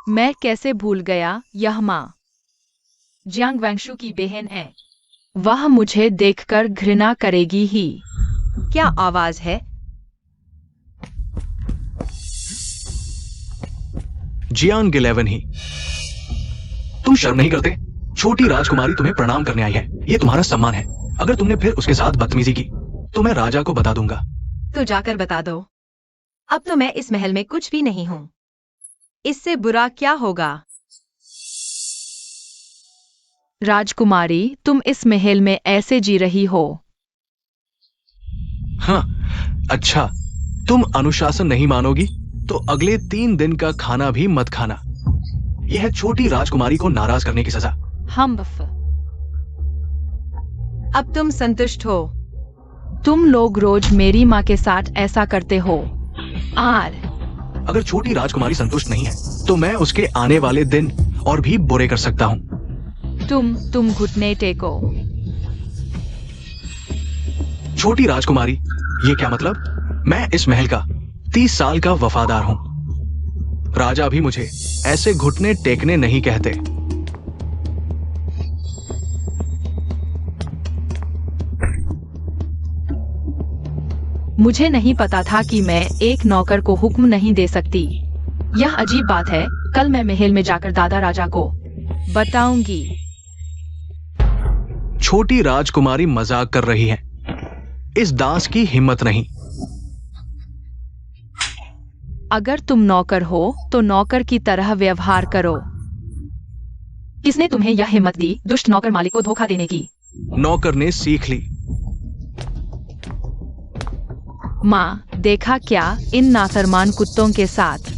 मैं कैसे भूल गया, यह माँ जियांग वैंशु की बहन है। वह मुझे देखकर घृणा करेगी ही। क्या आवाज है? जियांग 11 ही। तुम शर्म नहीं करते? छोटी राजकुमारी तुम्हें प्रणाम करने आई है। ये तुम्हारा सम्मान है। अगर तुमने फिर उसके साथ बदतमीजी की तो मैं राजा को बता दूंगा। तो जाकर बता दो। अब तो मैं इस महल में कुछ भी नहीं हूँ। इससे बुरा क्या होगा? राजकुमारी, तुम इस महल में ऐसे जी रही हो। हाँ, अच्छा, तुम अनुशासन नहीं मानोगी तो अगले 3 दिन का खाना भी मत खाना। यह है छोटी राजकुमारी को नाराज करने की सजा। अब तुम संतुष्ट हो? तुम लोग रोज मेरी माँ के साथ ऐसा करते हो। अगर छोटी राजकुमारी संतुष्ट नहीं है तो मैं उसके आने वाले दिन और भी बुरे कर सकता हूँ। तुम घुटने टेको। छोटी राजकुमारी, ये क्या मतलब? मैं इस महल का 30 साल का वफादार हूँ। राजा भी मुझे ऐसे घुटने टेकने नहीं कहते। मुझे नहीं पता था कि मैं एक नौकर को हुक्म नहीं दे सकती। यह अजीब बात है। कल मैं महल में जाकर दादा राजा को बताऊंगी। छोटी राजकुमारी मजाक कर रही है। इस दास की हिम्मत नहीं। अगर तुम नौकर हो तो नौकर की तरह व्यवहार करो। किसने तुम्हें यह हिम्मत दी दुष्ट नौकर मालिक को धोखा देने की? नौकर ने सीख ली। माँ, देखा क्या? इन नाफरमान कुत्तों के साथ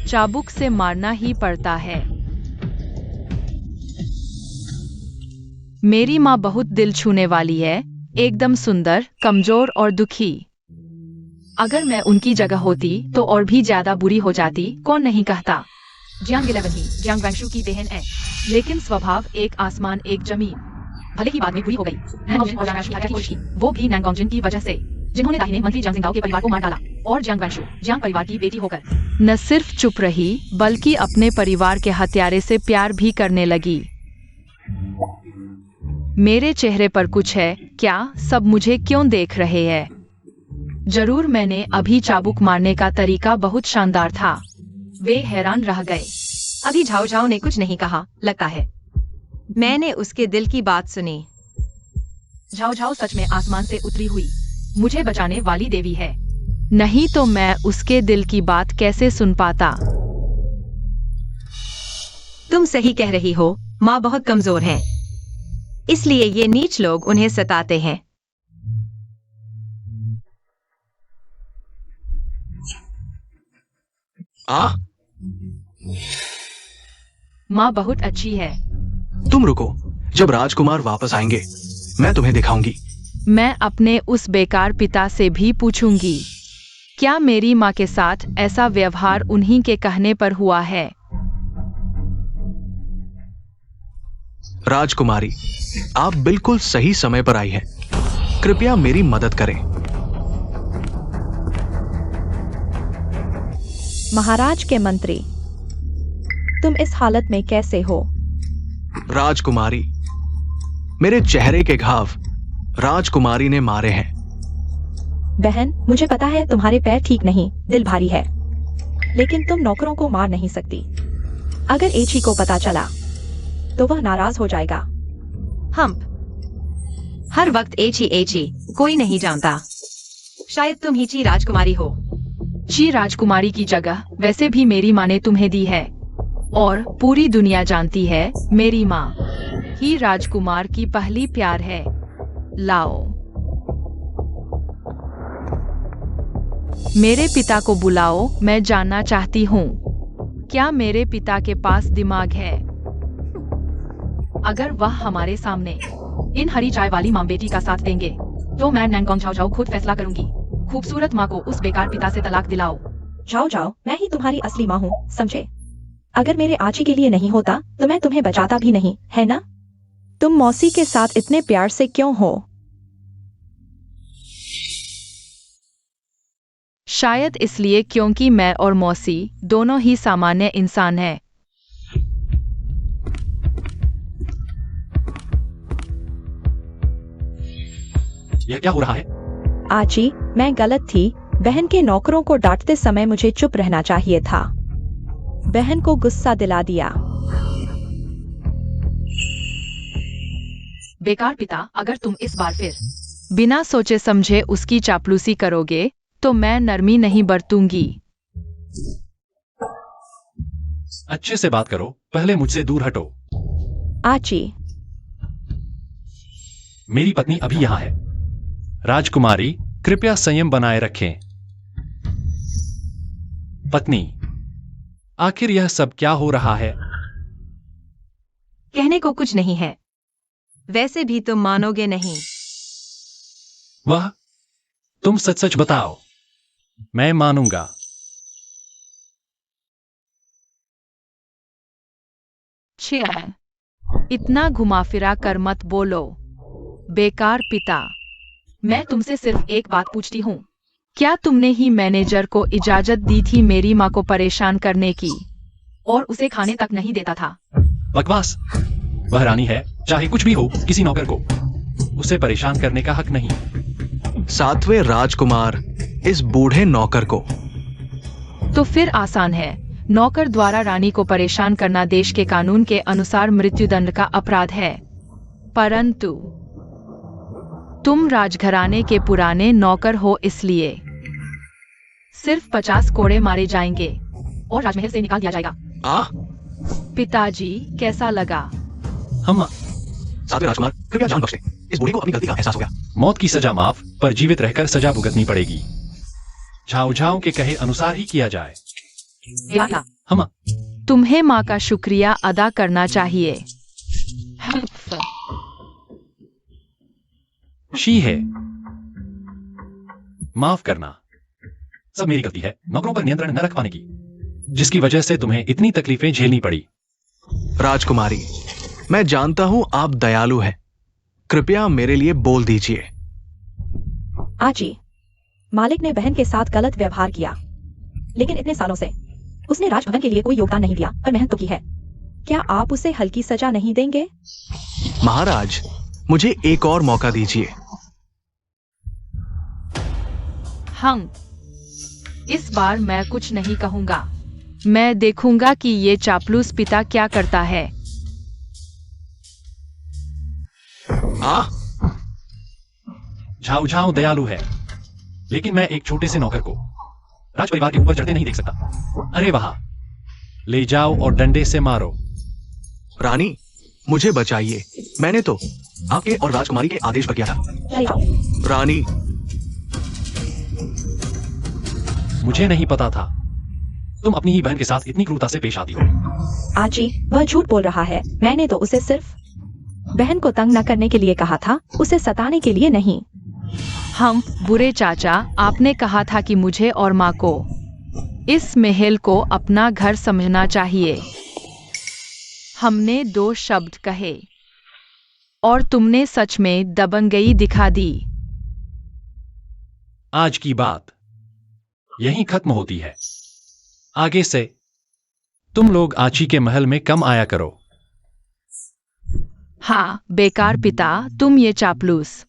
चाबुक से मारना ही पड़ता है। मेरी माँ बहुत दिल छूने वाली है, एकदम सुंदर, कमजोर और दुखी। अगर मैं उनकी जगह होती तो और भी ज्यादा बुरी हो जाती। कौन नहीं कहता? जियांग 11 ही जियांग वैंशु की बहन है, लेकिन स्वभाव एक आसमान एक जमीन। भले ही बाद में बुरी हो गई। नैंगोंगजिन और जियांग वैंशु की कोशिश की, वो भी नैंगोंगजिन की वजह से, जिन्होंने दाहिने मंत्री जियांग जिंगदाओ के परिवार को मार डाला और जियांग वैंशु जियांग परिवार की बेटी होकर न सिर्फ चुप रही बल्कि अपने परिवार के हत्यारे से प्यार भी करने लगी। मेरे चेहरे पर कुछ है क्या? सब मुझे क्यों देख रहे हैं? जरूर मैंने अभी चाबुक मारने का तरीका बहुत शानदार था। वे हैरान रह गए। अभी झाओ झाओ ने कुछ नहीं कहा, लगता है। मैंने उसके दिल की बात सुनी। झाओ झाओ सच में आसमान से उतरी हुई मुझे बचाने वाली देवी है। नहीं तो मैं उसके दिल की बात कैसे सुन पाता? तुम सही कह रही हो, माँ बहुत कमजोर है, इसलिए ये नीच लोग उन्हें सताते हैं। माँ बहुत अच्छी है। तुम रुको, जब राजकुमार वापस आएंगे मैं तुम्हें दिखाऊंगी। मैं अपने उस बेकार पिता से भी पूछूंगी, क्या मेरी माँ के साथ ऐसा व्यवहार उन्हीं के कहने पर हुआ है? राजकुमारी, आप बिल्कुल सही समय पर आई हैं। कृपया मेरी मदद करें। महाराज के मंत्री, तुम इस हालत में कैसे हो? राजकुमारी, मेरे चेहरे के घाव राजकुमारी ने मारे हैं। बहन, मुझे पता है तुम्हारे पैर ठीक नहीं, दिल भारी है, लेकिन तुम नौकरों को मार नहीं सकती। अगर एची को पता चला तो वह नाराज हो जाएगा। हम हर वक्त एची कोई नहीं जानता। शायद तुम ही ची राजकुमारी हो। ची राजकुमारी की जगह वैसे भी मेरी माँ ने तुम्हें दी है और पूरी दुनिया जानती है मेरी माँ ही राजकुमार की पहली प्यार है। लाओ, मेरे पिता को बुलाओ, मैं जानना चाहती हूँ क्या मेरे पिता के पास दिमाग है। अगर वह हमारे सामने इन हरी चाय वाली माँ बेटी का साथ देंगे तो मैं नैंगोंग झाओ झाओ खुद फैसला करूंगी। खूबसूरत माँ को उस बेकार पिता से तलाक दिलाओ। जाओ जाओ, मैं ही तुम्हारी असली माँ हूँ, समझे? अगर मेरे आची के लिए नहीं होता तो मैं तुम्हें बचाता भी नहीं, है ना? तुम मौसी के साथ इतने प्यार से क्यों हो? शायद इसलिए क्योंकि मैं और मौसी दोनों ही सामान्य इंसान हैं। यह क्या हो रहा है? आची, मैं गलत थी। बहन के नौकरों को डांटते समय मुझे चुप रहना चाहिए था। बहन को गुस्सा दिला दिया। बेकार पिता, अगर तुम इस बार फिर बिना सोचे समझे उसकी चापलूसी करोगे तो मैं नरमी नहीं बरतूंगी। अच्छे से बात करो, पहले मुझसे दूर हटो। आची, मेरी पत्नी अभी यहाँ है। राजकुमारी, कृपया संयम बनाए रखें। पत्नी, आखिर यह सब क्या हो रहा है? कहने को कुछ नहीं है। वैसे भी तुम मानोगे नहीं। वह, तुम सच सच बताओ। मैं मानूंगा। इतना घुमा फिरा कर मत बोलो। बेकार पिता, मैं तुमसे सिर्फ एक बात पूछती हूँ। क्या तुमने ही मैनेजर को इजाजत दी थी मेरी माँ को परेशान करने की, और उसे खाने तक नहीं देता था? बकवास। वह रानी है, चाहे कुछ भी हो, किसी नौकर को उसे परेशान करने का हक नहीं। सातवें राजकुमार इस बूढ़े नौकर को। तो फिर आसान है। नौकर द्वारा रानी को परेशान करना देश के कानून के अनुसार मृत्युदंड का अपराध है। परंतु तुम राजघराने के पुराने नौकर हो, इसलिए सिर्फ 50 कोड़े मारे जाएंगे और राजमहल से निकाल दिया जाएगा। पिताजी, कैसा लगा? हम सातवें राजकुमार, कृपया जान बख्शें। इस बूढ़े को अपनी गलती का एहसास हो गया। मौत की सजा माफ, पर जीवित रहकर सजा भुगतनी पड़ेगी। झाओ झाओ के कहे अनुसार ही किया जाए। हम तुम्हें माँ का शुक्रिया अदा करना चाहिए। शी है। माफ करना, सब मेरी गलती है, नौकरों पर नियंत्रण न रख पाने की, जिसकी वजह से तुम्हें इतनी तकलीफें झेलनी पड़ी। राजकुमारी, मैं जानता हूं आप दयालु हैं। कृपया मेरे लिए बोल दीजिए। आची, मालिक ने बहन के साथ गलत व्यवहार किया, लेकिन इतने सालों से उसने राजभवन के लिए कोई योगदान नहीं दिया, पर मेहनत तो की है। क्या आप उसे हल्की सजा नहीं देंगे? महाराज, मुझे एक और मौका दीजिए। इस बार मैं कुछ नहीं कहूंगा। मैं देखूंगा कि ये चापलूस पिता क्या करता है। झाऊ झाऊ दयालु है, लेकिन मैं एक छोटे से नौकर को राज परिवार के ऊपर चढ़ते नहीं देख सकता। अरे वाह, ले जाओ और डंडे से मारो। रानी, मुझे बचाइए। मैंने तो आपके और राजकुमारी के आदेश पर किया था। रानी, मुझे नहीं पता था तुम अपनी ही बहन के साथ इतनी क्रूरता से पेश आती हो। आची, वह झूठ बोल रहा है। मैंने तो उसे सिर्फ बहन को तंग न करने के लिए कहा था, उसे सताने के लिए नहीं। बुरे चाचा, आपने कहा था कि मुझे और माँ को इस महल को अपना घर समझना चाहिए। हमने 2 शब्द कहे और तुमने सच में दबंगई दिखा दी। आज की बात यहीं खत्म होती है। आगे से तुम लोग आची के महल में कम आया करो। बेकार पिता, तुम ये चापलूस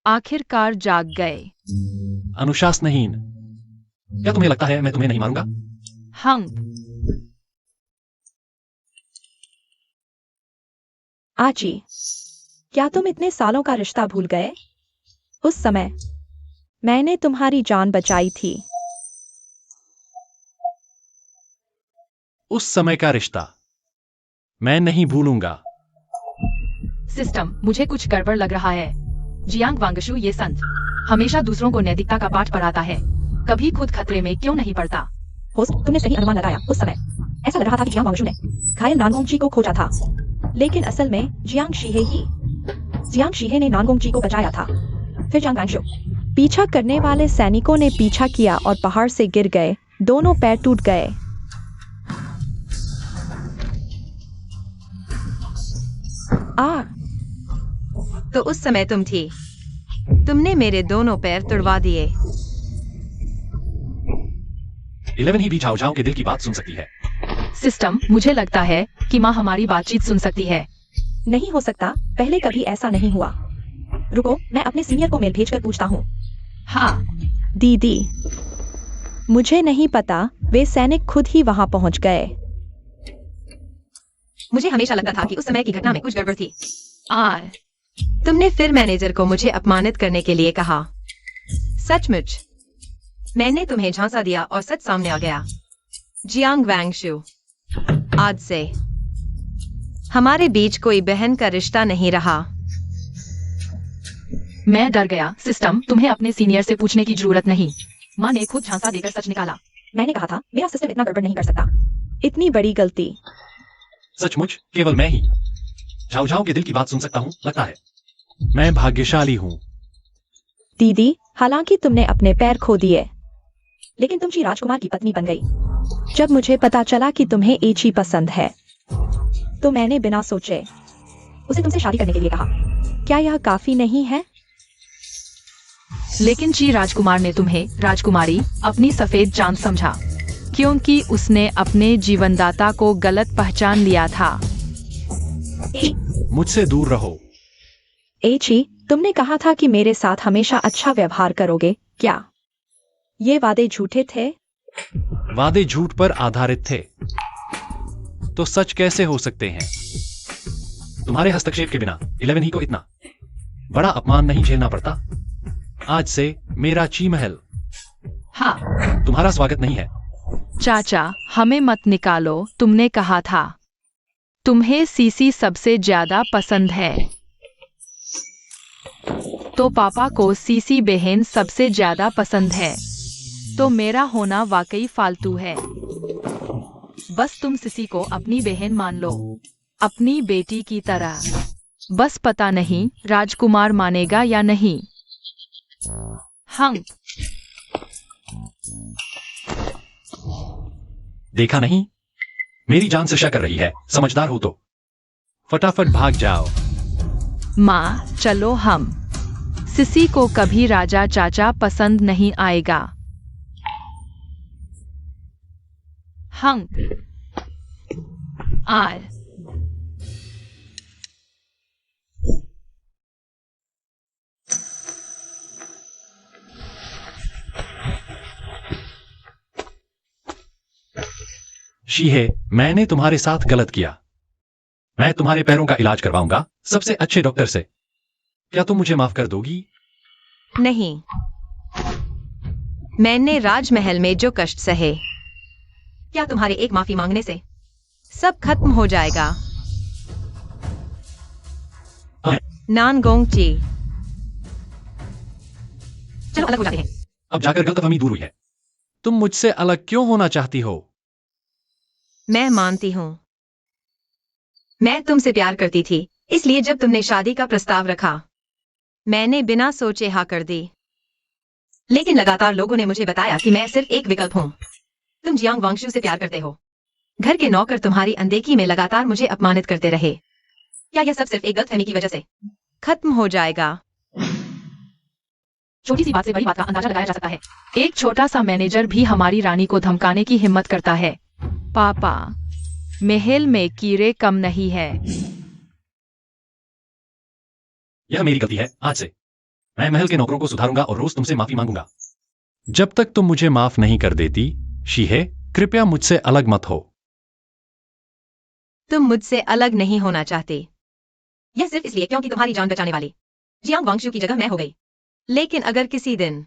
आखिरकार जाग गए। अनुशासनहीन, क्या तुम्हें लगता है मैं तुम्हें नहीं मारूंगा? आची, क्या तुम इतने सालों का रिश्ता भूल गए? उस समय मैंने तुम्हारी जान बचाई थी। उस समय का रिश्ता मैं नहीं भूलूंगा। सिस्टम, मुझे कुछ गड़बड़ लग रहा है। जियांग वांगशु ये संत हमेशा दूसरों को नैतिकता का पाठ पढ़ाता है, कभी खुद खतरे में क्यों नहीं पड़ता? होस्ट, तुमने सही अनुमान लगाया। उस समय ऐसा लग रहा था कि जियांग वांगशु ने घायल नानगोंगजी को खोजा था, लेकिन असल में जियांग शीहे ने नानगोंगजी को बचाया था। फिर जियांग वांगशु पीछा करने वाले सैनिकों ने पीछा किया और पहाड़ से गिर गए। दोनों पैर टूट गए। तो उस समय तुम थी। तुमने मेरे दोनों पैर तुड़वा दिए। 11 ही भी झाओ झाओ के दिल की बात सुन सकती है। सिस्टम, मुझे लगता है कि माँ हमारी बातचीत सुन सकती है। नहीं हो सकता, पहले कभी ऐसा नहीं हुआ। रुको, मैं अपने सीनियर को मेल भेजकर पूछता हूँ। हाँ, दीदी, मुझे नहीं पता, वे सैनिक खुद ही वहां पहुंच गए। मुझे हमेशा लगता था कि उस समय की घटना में कुछ गड़बड़ थी। आर तुमने फिर मैनेजर को मुझे अपमानित करने के लिए कहा। सचमुच मैंने तुम्हें झांसा दिया और सच सामने आ गया। जियांग वैंगशु, आज से हमारे बीच कोई बहन का रिश्ता नहीं रहा। मैं डर गया। सिस्टम, तुम्हें अपने सीनियर से पूछने की जरूरत नहीं। माँ ने खुद झांसा देकर सच निकाला। मैंने कहा था, मेरा सिस्टम इतना गड़बड़ नहीं कर सकता। इतनी बड़ी गलती। सचमुच केवल मैं ही झाओ झाओ के दिल की बात सुन सकता हूँ, लगता है। मैं भाग्यशाली हूँ। दीदी, हालांकि तुमने अपने पैर खो दिए, लेकिन तुम जी राजकुमार की पत्नी बन गई। जब मुझे पता चला कि तुम्हें एची पसंद है, तो मैंने बिना सोचे उसे तुमसे शादी करने के लिए कहा। क्या यह काफी नहीं है? लेकिन ची राजकुमार ने तुम्हें राजकुमारी अपनी सफेद चांद समझा, क्योंकि उसने अपने जीवनदाता को गलत पहचान लिया था। मुझसे दूर रहो। एची, तुमने कहा था कि मेरे साथ हमेशा अच्छा व्यवहार करोगे, क्या ये वादे झूठे थे? वादे झूठ पर आधारित थे, तो सच कैसे हो सकते हैं? तुम्हारे हस्तक्षेप के बिना 11 ही को इतना बड़ा अपमान नहीं झेलना पड़ता। आज से मेरा ची महल हाँ तुम्हारा स्वागत नहीं है। चाचा, हमें मत निकालो। तुमने कहा था तुम्हें सीसी सबसे ज्यादा पसंद है, तो पापा को सीसी बहन सबसे ज्यादा पसंद है, तो मेरा होना वाकई फालतू है। बस तुम सीसी को अपनी बहन मान लो, अपनी बेटी की तरह। बस पता नहीं राजकुमार मानेगा या नहीं। हम देखा नहीं, मेरी जान से शक कर रही है। समझदार हो तो फटाफट भाग जाओ। माँ, चलो। हम सिसी को कभी राजा चाचा पसंद नहीं आएगा। हम आर शीहे, मैंने तुम्हारे साथ गलत किया। मैं तुम्हारे पैरों का इलाज करवाऊंगा सबसे अच्छे डॉक्टर से। क्या तुम मुझे माफ कर दोगी? नहीं, मैंने राजमहल में जो कष्ट सहे, क्या तुम्हारे एक माफी मांगने से सब खत्म हो जाएगा? नानगोंग ची, चलो अलग हो जाते हैं। अब जाकर गलतफहमी दूर हुई है। तुम मुझसे अलग क्यों होना चाहती हो? मैं मानती हूँ, मैं तुमसे प्यार करती थी, इसलिए जब तुमने शादी का प्रस्ताव रखा, मैंने बिना सोचे हाँ कर दी। लेकिन लगातार लोगों ने मुझे बताया कि मैं सिर्फ एक विकल्प हूँ। तुम जियांग वांगशु से प्यार करते हो। घर के नौकर तुम्हारी अनदेखी में लगातार मुझे अपमानित करते रहे। क्या यह सब सिर्फ एक गलतफहमी की वजह से खत्म हो जाएगा? छोटी सी बात से बड़ी बात का अंदाजा लगाया जा सकता है। एक छोटा सा मैनेजर भी हमारी रानी को धमकाने की हिम्मत करता है। पापा, महल में कीड़े कम नहीं है। यह मेरी गलती है। आज से मैं महल के नौकरों को सुधारूंगा और रोज तुमसे माफी मांगूंगा। जब तक तुम मुझे माफ नहीं कर देती, शीहे, कृपया मुझसे अलग मत हो। तुम मुझसे अलग नहीं होना चाहते। यह सिर्फ इसलिए क्योंकि तुम्हारी जान बचाने वाली जियांग वांगशु की जगह मैं हो गई। लेकिन अगर किसी दिन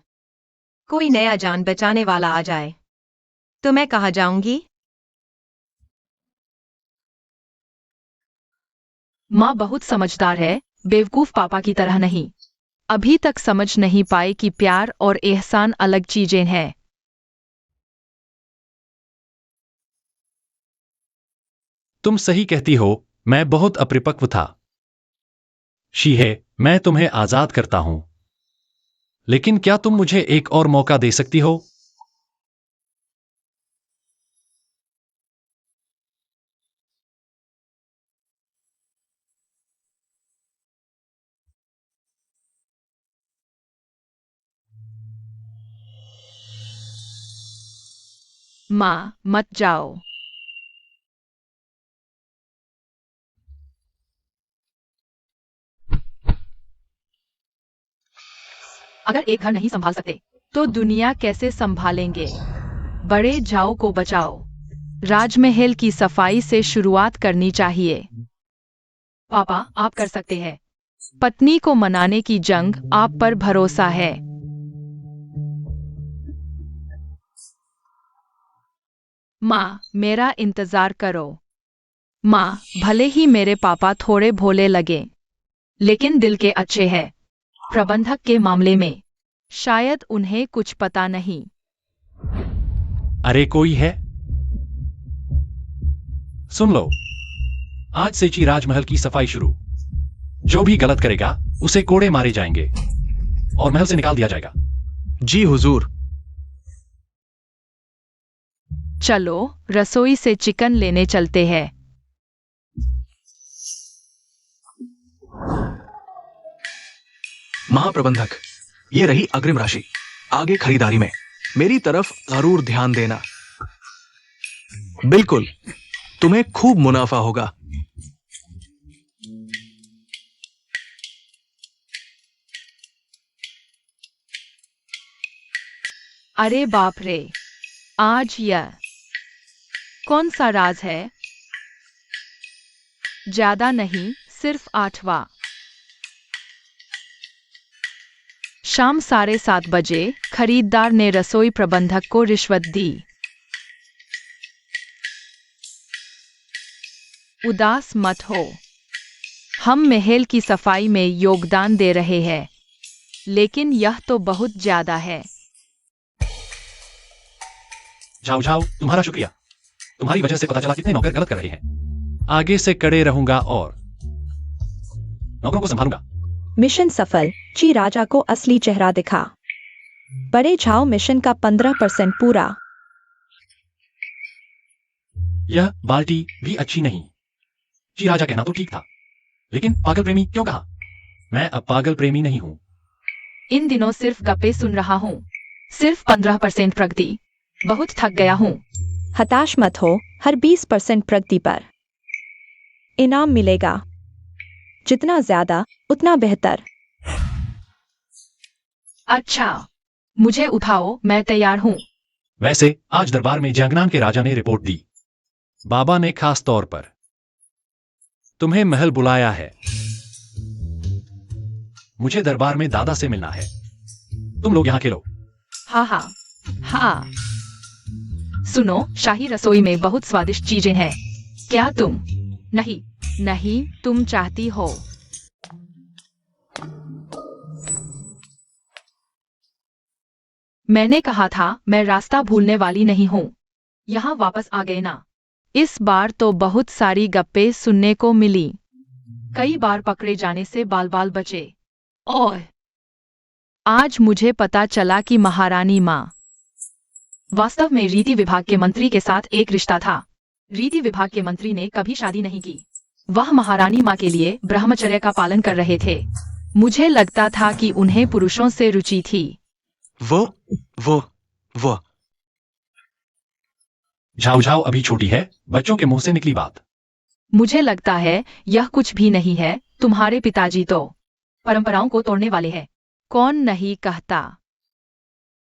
कोई नया जान बचाने वाला आ जाए, तो मैं कहाँ जाऊंगी? माँ बहुत समझदार है, बेवकूफ पापा की तरह नहीं। अभी तक समझ नहीं पाए कि प्यार और एहसान अलग चीजें हैं। तुम सही कहती हो, मैं बहुत अपरिपक्व था। शीहे, मैं तुम्हें आजाद करता हूं, लेकिन क्या तुम मुझे एक और मौका दे सकती हो? माँ मत जाओ। अगर एक घर नहीं संभाल सकते तो दुनिया कैसे संभालेंगे? बड़े झाऊ को बचाओ। राजमहल की सफाई से शुरुआत करनी चाहिए। पापा, आप कर सकते हैं। पत्नी को मनाने की जंग आप पर भरोसा है। माँ, मेरा इंतजार करो। माँ, भले ही मेरे पापा थोड़े भोले लगे, लेकिन दिल के अच्छे हैं। प्रबंधक के मामले में शायद उन्हें कुछ पता नहीं। अरे कोई है? सुन लो, आज से ची राजमहल की सफाई शुरू। जो भी गलत करेगा उसे कोड़े मारे जाएंगे और महल से निकाल दिया जाएगा। जी हुजूर। चलो रसोई से चिकन लेने चलते हैं। महाप्रबंधक, ये रही अग्रिम राशि। आगे खरीदारी में मेरी तरफ जरूर ध्यान देना। बिल्कुल, तुम्हें खूब मुनाफा होगा। अरे बाप रे, आज यह कौन सा राज है? ज्यादा नहीं, सिर्फ 8वां। शाम 7:30 बजे खरीदार ने रसोई प्रबंधक को रिश्वत दी। उदास मत हो, हम महल की सफाई में योगदान दे रहे हैं, लेकिन यह तो बहुत ज्यादा है। जाओ जाओ, तुम्हारा शुक्रिया। तुम्हारी वजह से पता चला कितने नौकर गलत कर रहे हैं। आगे से कड़े रहूंगा और नौकरों को संभालूंगा। मिशन सफल। ची राजा को असली चेहरा दिखा। बड़े झाओ मिशन का 15% पूरा। यह बाल्टी भी अच्छी नहीं। जी राजा कहना तो ठीक था, लेकिन पागल प्रेमी क्यों कहा? मैं अब पागल प्रेमी नहीं हूं। इन दिनों सिर्फ गप्पे सुन रहा हूँ। सिर्फ 15% प्रगति। बहुत थक गया हूँ। हताश मत हो, हर 20% प्रगति पर इनाम मिलेगा। जितना ज्यादा उतना बेहतर। अच्छा, मुझे उठाओ, मैं तैयार हूँ। वैसे आज दरबार में जंगनान के राजा ने रिपोर्ट दी। बाबा ने खास तौर पर तुम्हें महल बुलाया है। मुझे दरबार में दादा से मिलना है। तुम लोग यहाँ के लोग। हाँ हाँ हाँ। सुनो, शाही रसोई में बहुत स्वादिष्ट चीजें हैं। क्या तुम? नहीं नहीं, तुम चाहती हो? मैंने कहा था मैं रास्ता भूलने वाली नहीं हूँ। यहाँ वापस आ गए ना। इस बार तो बहुत सारी गप्पे सुनने को मिली। कई बार पकड़े जाने से बाल बाल बचे। और आज मुझे पता चला कि महारानी माँ वास्तव में रीति विभाग के मंत्री के साथ एक रिश्ता था। रीति विभाग के मंत्री ने कभी शादी नहीं की। वह महारानी माँ के लिए ब्रह्मचर्य का पालन कर रहे थे। मुझे लगता था कि उन्हें पुरुषों से रुचि थी। वो झाऊ झाऊ अभी छोटी है, बच्चों के मुंह से निकली बात। मुझे लगता है यह कुछ भी नहीं है। तुम्हारे पिताजी तो परंपराओं को तोड़ने वाले हैं। कौन नहीं कहता?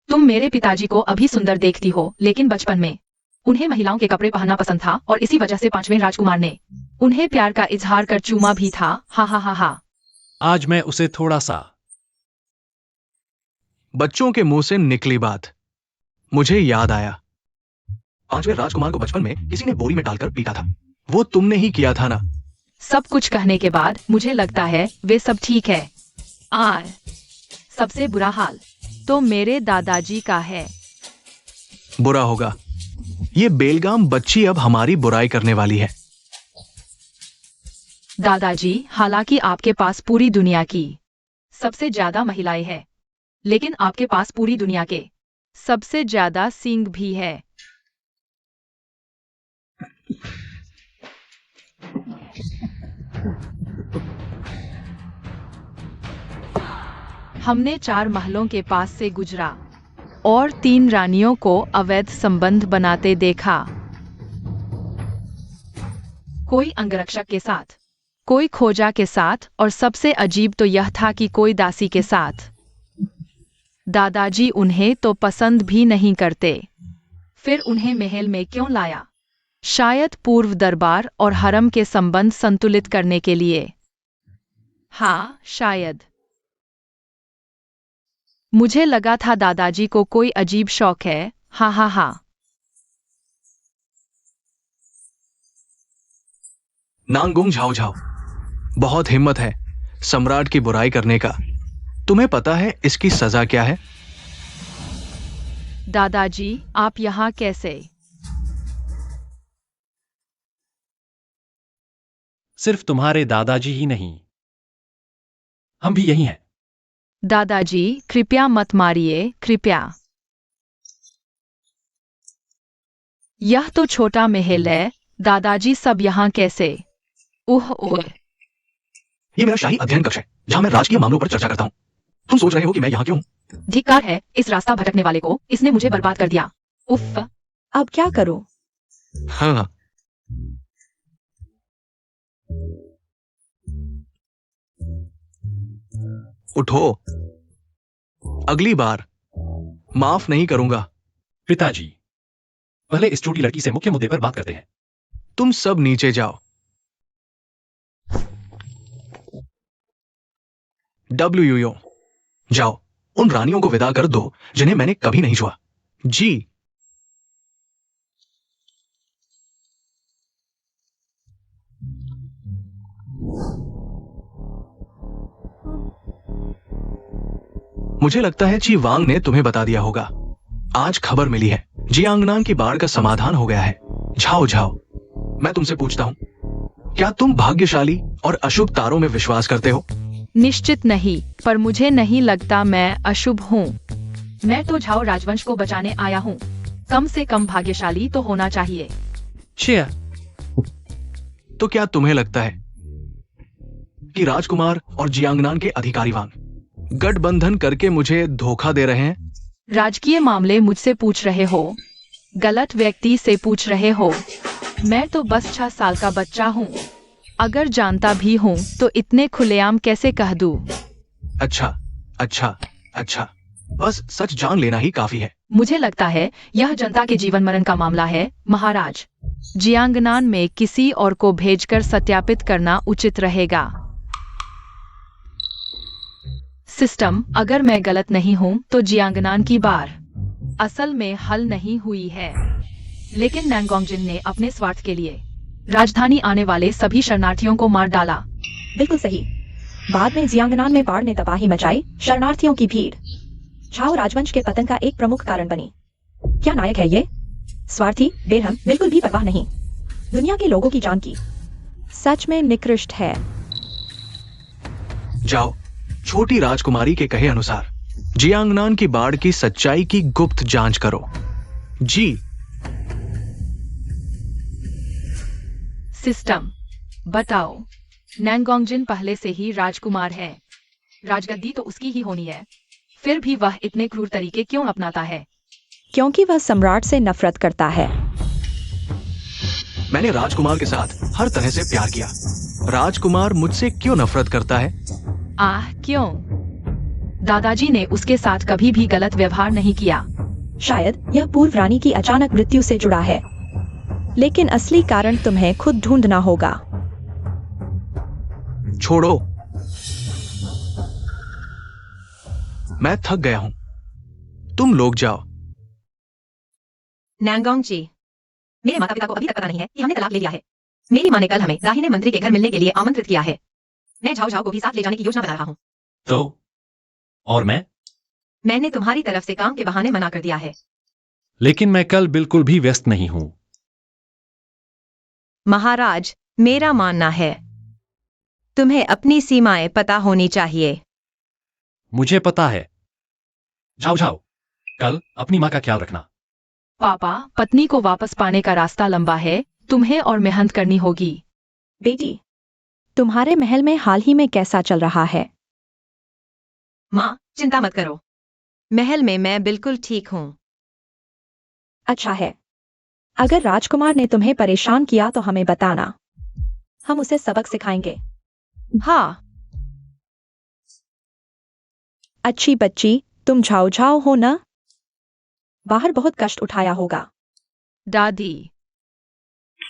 तुम मेरे पिताजी को अभी सुंदर देखती हो, लेकिन बचपन में उन्हें महिलाओं के कपड़े पहनना पसंद था और इसी वजह से 5वें राजकुमार ने उन्हें प्यार का इजहार कर चूमा भी था। हा हा हा हा। आज मैं उसे थोड़ा सा। बच्चों के मुंह से निकली बात। मुझे याद आया, 5वें राजकुमार को बचपन में किसी ने बोरी में डालकर पीटा था। वो तुमने ही किया था ना? सब कुछ कहने के बाद मुझे लगता है वे सब ठीक है। सबसे बुरा हाल तो मेरे दादाजी का है। बुरा होगा। ये बेलगाम बच्ची अब हमारी बुराई करने वाली है। दादाजी, हालांकि आपके पास पूरी दुनिया की सबसे ज्यादा महिलाएं हैं, लेकिन आपके पास पूरी दुनिया के सबसे ज्यादा सींग भी है। हमने 4 महलों के पास से गुजरा और 3 रानियों को अवैध संबंध बनाते देखा। कोई अंगरक्षक के साथ, कोई खोजा के साथ, और सबसे अजीब तो यह था कि कोई दासी के साथ। दादाजी उन्हें तो पसंद भी नहीं करते। फिर उन्हें महल में क्यों लाया? शायद पूर्व दरबार और हरम के संबंध संतुलित करने के लिए। हाँ, शायद। मुझे लगा था दादाजी को कोई अजीब शौक है। हा हा हा। नांगुंग झाओ झाओ, बहुत हिम्मत है सम्राट की बुराई करने का। तुम्हें पता है इसकी सजा क्या है? दादाजी, आप यहाँ कैसे? सिर्फ तुम्हारे दादाजी ही नहीं, हम भी यही हैं। दादाजी, कृपया मत मारिए, कृपया। यह तो छोटा महल है। दादाजी, सब यहाँ कैसे? ओह ओह। ये मेरा शाही अध्ययन कक्ष है जहां मैं राजकीय मामलों पर चर्चा करता हूं। तुम सोच रहे हो कि मैं यहाँ क्यों हूं? धिक्कार है इस रास्ता भटकने वाले को, इसने मुझे बर्बाद कर दिया। उफ। अब क्या करो? हाँ, उठो। अगली बार माफ नहीं करूंगा। पिताजी, पहले इस छोटी लड़की से मुख्य मुद्दे पर बात करते हैं। तुम सब नीचे जाओ। डब्ल्यू जाओ, उन रानियों को विदा कर दो जिन्हें मैंने कभी नहीं छुआ। जी। मुझे लगता है ची वांग ने तुम्हें बता दिया होगा। आज खबर मिली है, जियांगनान की बाढ़ का समाधान हो गया है। झाओ झाओ, मैं तुमसे पूछता हूं, क्या तुम भाग्यशाली और अशुभ तारों में विश्वास करते हो? निश्चित नहीं, पर मुझे नहीं लगता मैं अशुभ हूँ। मैं तो झाओ राजवंश को बचाने आया हूँ। कम से कम भाग्यशाली तो होना चाहिए। छिया, तो क्या तुम्हें लगता है कि राजकुमार और जियांगनान के अधिकारीवान गठबंधन करके मुझे धोखा दे रहे हैं? राजकीय मामले मुझसे पूछ रहे हो? गलत व्यक्ति से पूछ रहे हो। मैं तो बस 6 साल का बच्चा हूँ। अगर जानता भी हूँ तो इतने खुलेआम कैसे कह दूँ? अच्छा अच्छा अच्छा, बस सच जान लेना ही काफी है। मुझे लगता है यह जनता के जीवन मरण का मामला है, महाराज। जियांगनान में किसी और को भेजकर सत्यापित करना उचित रहेगा। सिस्टम, अगर मैं गलत नहीं हूँ तो जियांगनान की बार असल में हल नहीं हुई है, लेकिन नांगोंगजिन ने अपने स्वार्थ के लिए राजधानी आने वाले सभी शरणार्थियों को मार डाला। बिल्कुल सही। बाद में जियांगनान में बाढ़ ने तबाही मचाई। शरणार्थियों की भीड़ झाओ राजवंश के पतन का एक प्रमुख कारण बनी। क्या नायक है ये? स्वार्थी, बेरहम, बिल्कुल भी परवाह नहीं दुनिया के लोगों की जान की। सच में निकृष्ट है। जाओ, छोटी राजकुमारी के कहे अनुसार जियांगनान की बाढ़ की सच्चाई की गुप्त जांच करो। जी। सिस्टम, बताओ। नांगोंगजिन पहले से ही राजकुमार है। राजगद्दी तो उसकी ही होनी है, फिर भी वह इतने क्रूर तरीके क्यों अपनाता है? क्योंकि वह सम्राट से नफरत करता है। मैंने राजकुमार के साथ हर तरह से प्यार किया। राजकुमार मुझसे क्यों नफरत करता है? आह, क्यों? दादाजी ने उसके साथ कभी भी गलत व्यवहार नहीं किया। शायद यह पूर्व रानी की अचानक मृत्यु से जुड़ा है, लेकिन असली कारण तुम्हें खुद ढूंढना होगा। छोड़ो, मैं थक गया हूं। तुम लोग जाओ। नांगोंगजी, मेरे माता पिता को अभी तक पता नहीं है कि हमने तलाक ले लिया है। मेरी माँ ने कल हमें दाहिने मंत्री के घर मिलने के लिए आमंत्रित किया है। मैं झाओ झाओ को भी साथ ले जाने की योजना बना रहा हूँ। तो और मैंने तुम्हारी तरफ से काम के बहाने मना कर दिया है। लेकिन मैं कल बिल्कुल भी व्यस्त नहीं हूं। महाराज, मेरा मानना है तुम्हें अपनी सीमाएं पता होनी चाहिए। मुझे पता है। जाओ जाओ, कल अपनी माँ का ख्याल रखना। पापा, पत्नी को वापस पाने का रास्ता लंबा है। तुम्हें और मेहनत करनी होगी। बेटी, तुम्हारे महल में हाल ही में कैसा चल रहा है? माँ, चिंता मत करो। महल में मैं बिल्कुल ठीक हूँ। अच्छा है। अगर राजकुमार ने तुम्हें परेशान किया तो हमें बताना, हम उसे सबक सिखाएंगे। हाँ। अच्छी बच्ची, तुम झाओ झाओ हो ना? बाहर बहुत कष्ट उठाया होगा। दादी,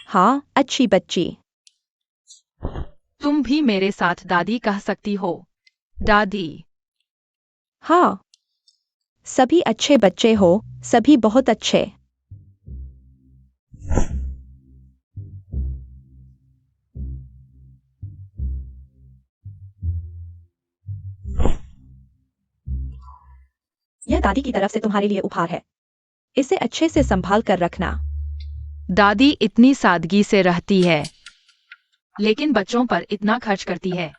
हाँ, अच्छी बच्ची। तुम भी मेरे साथ दादी कह सकती हो। दादी। हाँ, सभी अच्छे बच्चे हो, सभी बहुत अच्छे। यह दादी की तरफ से तुम्हारे लिए उपहार है, इसे अच्छे से संभाल कर रखना। दादी इतनी सादगी से रहती है, लेकिन बच्चों पर इतना खर्च करती है।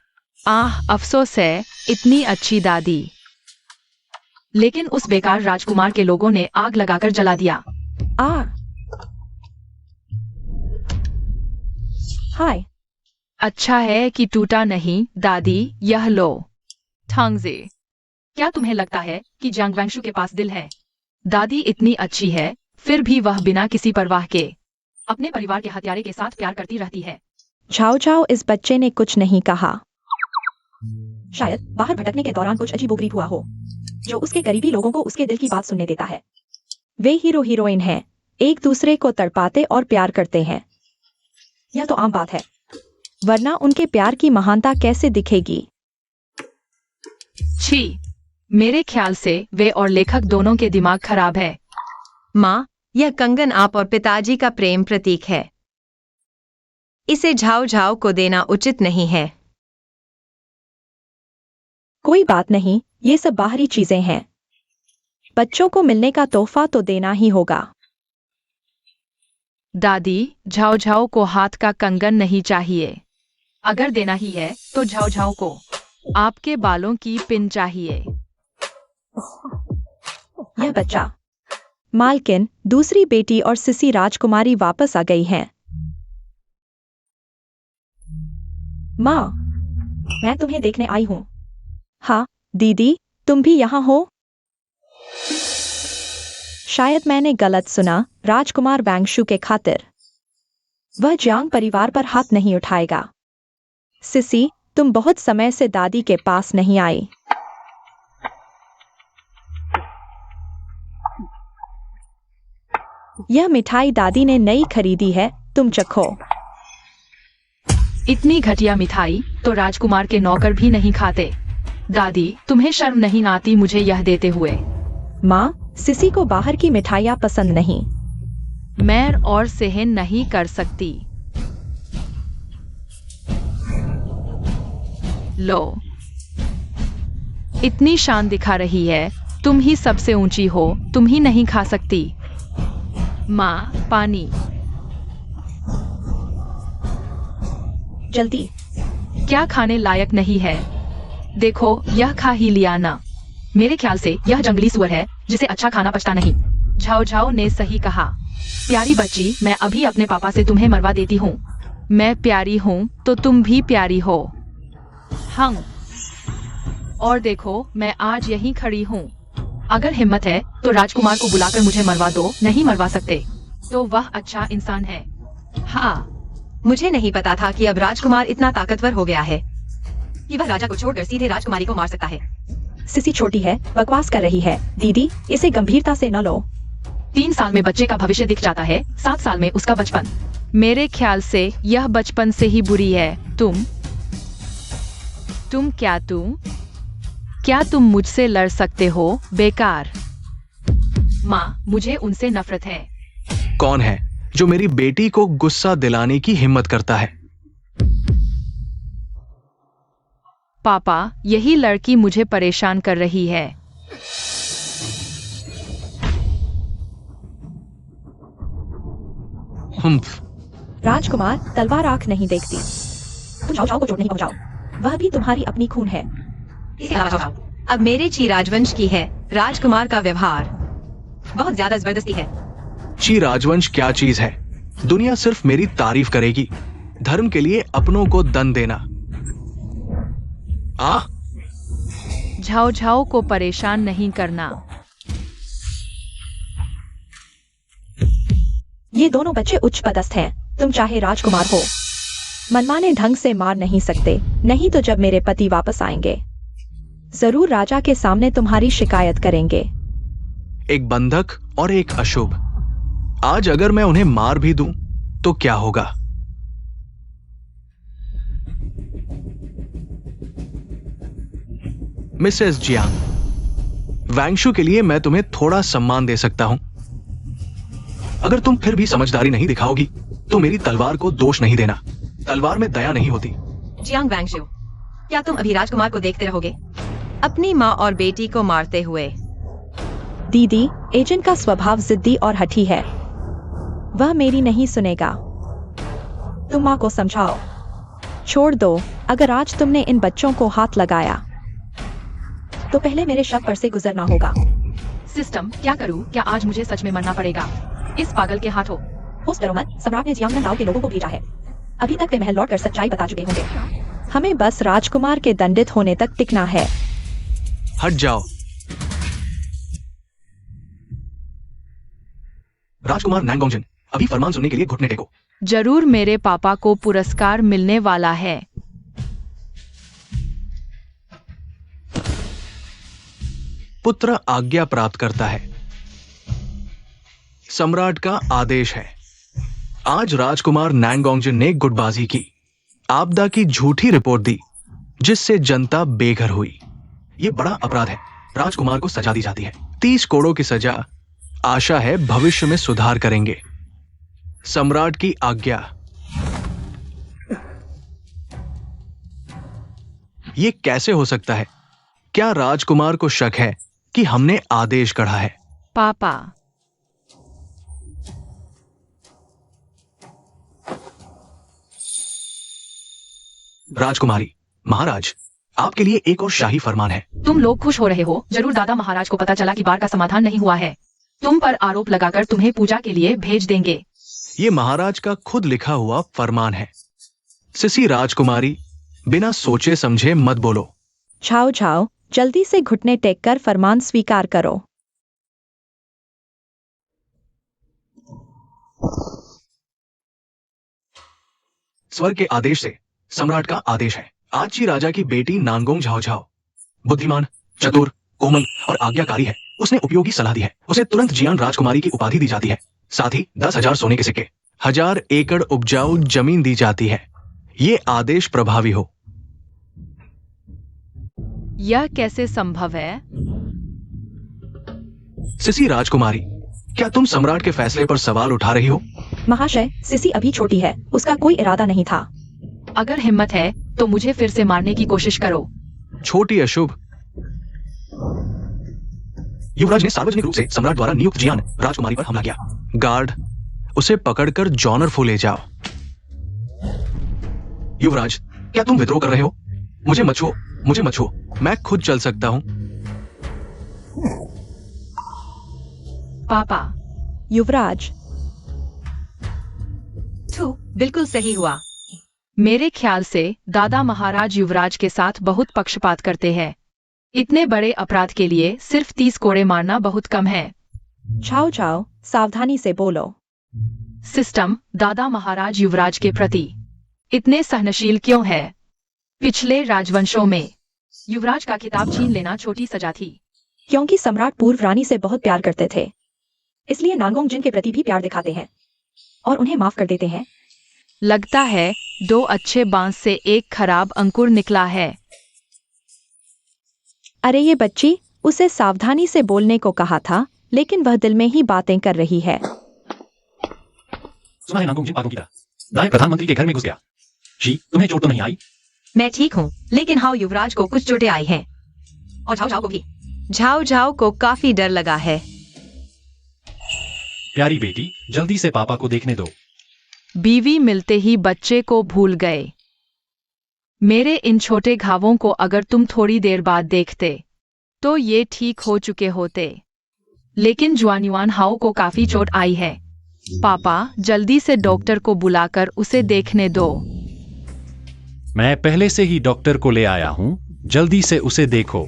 आह, अफसोस है, इतनी अच्छी दादी। लेकिन उस बेकार राजकुमार के लोगों ने आग लगाकर जला दिया। आ हाय, अच्छा है कि टूटा नहीं। दादी, यह लो। थांगजे, क्या तुम्हें लगता है कि जांग वैंशु के पास दिल है? दादी इतनी अच्छी है, फिर भी वह बिना किसी परवाह के अपने परिवार के हत्यारे के साथ प्यार करती रहती है। झाओ झाओ, इस बच्चे ने कुछ नहीं कहा। शायद बाहर भटकने के दौरान कुछ अजीबोगरीब हुआ हो, जो उसके करीबी लोगों को उसके दिल की बात सुनने देता है। वे हीरो हीरोइन हैं, एक दूसरे को तड़पाते और प्यार करते हैं। यह तो आम बात है, वरना उनके प्यार की महानता कैसे दिखेगी? छी, मेरे ख्याल से वे और लेखक दोनों के दिमाग खराब है। माँ, यह कंगन आप और पिताजी का प्रेम प्रतीक है। इसे झाओ झाओ को देना उचित नहीं है। कोई बात नहीं, ये सब बाहरी चीजें हैं। बच्चों को मिलने का तोहफा तो देना ही होगा। दादी, झाओ झाओ को हाथ का कंगन नहीं चाहिए। अगर देना ही है तो झाओ झाओ को आपके बालों की पिन चाहिए। यह बच्चा। मालकिन, दूसरी बेटी और सिसी राजकुमारी वापस आ गई हैं। माँ, मैं तुम्हें देखने आई हूँ। हाँ, दीदी, तुम भी यहाँ हो? शायद मैंने गलत सुना। राजकुमार वैंगशु के खातिर वह जियांग परिवार पर हाथ नहीं उठाएगा। सिसी, तुम बहुत समय से दादी के पास नहीं आई। यह मिठाई दादी ने नई खरीदी है, तुम चखो। इतनी घटिया मिठाई तो राजकुमार के नौकर भी नहीं खाते। दादी, तुम्हें शर्म नहीं आती मुझे यह देते हुए? माँ, सिसी को बाहर की मिठाइयाँ पसंद नहीं। मैं और सहन नहीं कर सकती। लो, इतनी शान दिखा रही है। तुम ही सबसे ऊंची हो, तुम ही नहीं खा सकती। माँ, पानी। जल्दी। क्या खाने लायक नहीं है? देखो, यह खा ही लिया ना। मेरे ख्याल से यह जंगली सुअर है जिसे अच्छा खाना पचता नहीं। झाओ झाओ ने सही कहा। प्यारी बच्ची, मैं अभी अपने पापा से तुम्हें मरवा देती हूँ। मैं प्यारी हूँ तो तुम भी प्यारी हो। हाँ, और देखो, मैं आज यहीं खड़ी हूँ। अगर हिम्मत है तो राजकुमार को बुलाकर मुझे मरवा दो। नहीं मरवा सकते तो वह अच्छा इंसान है। हाँ, मुझे नहीं पता था कि अब राजकुमार इतना ताकतवर हो गया है कि वह राजा को छोड़कर सीधे राजकुमारी को मार सकता है। सिसी छोटी है, बकवास कर रही है। दीदी, इसे गंभीरता से न लो। 3 साल में बच्चे का भविष्य दिख जाता है, 7 साल में उसका बचपन। मेरे ख्याल से यह बचपन से ही बुरी है। तुम क्या तुम मुझसे लड़ सकते हो? बेकार। माँ, मुझे उनसे नफरत है। कौन है जो मेरी बेटी को गुस्सा दिलाने की हिम्मत करता है? पापा, यही लड़की मुझे परेशान कर रही है। राजकुमार, तलवार आंख नहीं देखती। तुम झाओ झाओ को चोट नहीं पहुंचाओ, वह भी तुम्हारी अपनी खून है। इसके अलावा अब मेरे ची राजवंश की है। राजकुमार का व्यवहार बहुत ज्यादा जबरदस्ती है। ची राजवंश क्या चीज है? दुनिया सिर्फ मेरी तारीफ करेगी। धर्म के लिए अपनों को दंड देना। झाओ झाओ को परेशान नहीं करना। ये दोनों बच्चे उच्च पदस्थ हैं, तुम चाहे राजकुमार हो, मनमाने ढंग से मार नहीं सकते, नहीं तो जब मेरे पति वापस आएंगे जरूर राजा के सामने तुम्हारी शिकायत करेंगे। एक बंधक और एक अशुभ। आज अगर मैं उन्हें मार भी दूं तो क्या होगा? मिसेस जियांग, वैंगशु के लिए मैं तुम्हें थोड़ा सम्मान दे सकता हूं। अगर तुम फिर भी समझदारी नहीं दिखाओगी तो मेरी तलवार को दोष नहीं देना। तलवार में दया नहीं होती। जियांग वैंगशु, क्या तुम अभी राजकुमार को देखते रहोगे अपनी माँ और बेटी को मारते हुए? दीदी, एजेंट का स्वभाव जिद्दी और हठी है, वह मेरी नहीं सुनेगा। तुम माँ को समझाओ। छोड़ दो, अगर आज तुमने इन बच्चों को हाथ लगाया तो पहले मेरे शव पर से गुजरना होगा। सिस्टम, क्या करूं? क्या आज मुझे सच में मरना पड़ेगा इस पागल के हाथों? होश डरो मत, सम्राट ने जियांगनान गांव के लोगों को भेजा है। अभी तक वे महल लौट कर सच्चाई बता चुके होंगे। हमें बस राजकुमार के दंडित होने तक टिकना है। हट जाओ। राजकुमार नैंगोंगजिन, अभी फरमान सुनने के लिए घुटने टेको। जरूर मेरे पापा को पुरस्कार मिलने वाला है। पुत्र आज्ञा प्राप्त करता है। सम्राट का आदेश है। आज राजकुमार नैंगोंगजिन ने गुटबाजी की, आपदा की झूठी रिपोर्ट दी, जिससे जनता बेघर हुई। यह बड़ा अपराध है। राजकुमार को सजा दी जाती है। 30 कोड़ों की सजा। आशा है भविष्य में सुधार करेंगे। सम्राट की आज्ञा। यह कैसे हो सकता है? क्या राजकुमार को शक है कि हमने आदेश कढ़ा है? पापा, राजकुमारी, महाराज, आपके लिए एक और शाही फरमान है। तुम लोग खुश हो रहे हो। जरूर दादा महाराज को पता चला कि बाढ़ का समाधान नहीं हुआ है। तुम पर आरोप लगाकर तुम्हें पूजा के लिए भेज देंगे। ये महाराज का खुद लिखा हुआ फरमान है। सिसी राजकुमारी, बिना सोचे समझे मत बोलो। छाओ छाओ, जल्दी से घुटने टेक कर फरमान स्वीकार करो। स्वर्ग के आदेश से सम्राट का आदेश है। आजी राजा की बेटी नानगोंग झाओ झाओ बुद्धिमान, चतुर, कोमल और आज्ञाकारी है। उसने उपयोगी सलाह दी है। उसे तुरंत जियान राजकुमारी की उपाधि दी जाती है। साथ ही 10,000 सोने के सिक्के, 1000 एकड़ उपजाऊ जमीन दी जाती है। ये आदेश प्रभावी हो। यह कैसे संभव है? सिसी राजकुमारी, क्या तुम सम्राट के फैसले पर सवाल उठा रही हो? महाशय, सिसी अभी छोटी है, उसका कोई इरादा नहीं था। अगर हिम्मत है तो मुझे फिर से मारने की कोशिश करो। छोटी अशुभ। युवराज ने सार्वजनिक रूप से सम्राट द्वारा नियुक्त जियान राजकुमारी पर हमला किया। गार्ड, उसे पकड़कर जॉनरफू ले जाओ। युवराज, क्या तुम विद्रोह कर रहे हो? मुझे मत छुओ, मुझे मत छुओ, मैं खुद चल सकता हूं। पापा, युवराज, बिल्कुल सही हुआ। मेरे ख्याल से दादा महाराज युवराज के साथ बहुत पक्षपात करते हैं। इतने बड़े अपराध के लिए सिर्फ 30 कोड़े मारना बहुत कम है। छाओ छाओ, सावधानी से बोलो। सिस्टम, दादा महाराज युवराज के प्रति इतने सहनशील क्यों है? पिछले राजवंशों में युवराज का खिताब छीन लेना छोटी सजा थी। क्योंकि सम्राट पूर्व रानी से बहुत प्यार करते थे, इसलिए नानगोंगजिन के प्रति भी प्यार दिखाते हैं और उन्हें माफ कर देते हैं। लगता है 2 अच्छे बांस से एक खराब अंकुर निकला है। अरे ये बच्ची, उसे सावधानी से बोलने को कहा था, लेकिन वह दिल में ही बातें कर रही है। सुना है नानगोंगजिन पागल की तरह दाएं प्रधानमंत्री के घर में घुस गया। जी, तुम्हें चोट तो नहीं आई? मैं ठीक हूँ, लेकिन हाँ, युवराज को कुछ चोटें आई हैं और झाओ झाओ को भी। झाओ झाओ को काफी डर लगा है। प्यारी बेटी, जल्दी से पापा को देखने दो। बीवी मिलते ही बच्चे को भूल गए। मेरे इन छोटे घावों को अगर तुम थोड़ी देर बाद देखते तो ये ठीक हो चुके होते, लेकिन जुआनयुआन हाओ को काफी चोट आई है। पापा, जल्दी से डॉक्टर को बुलाकर उसे देखने दो। मैं पहले से ही डॉक्टर को ले आया हूं, जल्दी से उसे देखो।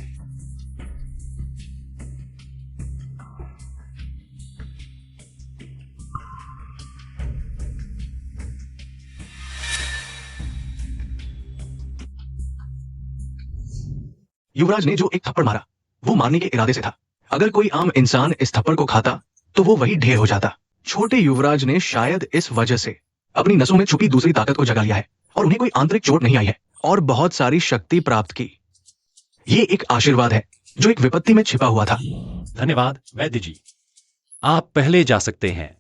युवराज ने जो एक थप्पड़ मारा वो मारने के इरादे से था। अगर कोई आम इंसान इस थप्पड़ को खाता तो वो वही ढेर हो जाता। छोटे युवराज ने शायद इस वजह से अपनी नसों में छुपी दूसरी ताकत को जगा लिया है और उन्हें कोई आंतरिक चोट नहीं आई है और बहुत सारी शक्ति प्राप्त की। ये एक आशीर्वाद है जो एक विपत्ति में छिपा हुआ था। धन्यवाद वैद्य जी, आप पहले जा सकते हैं।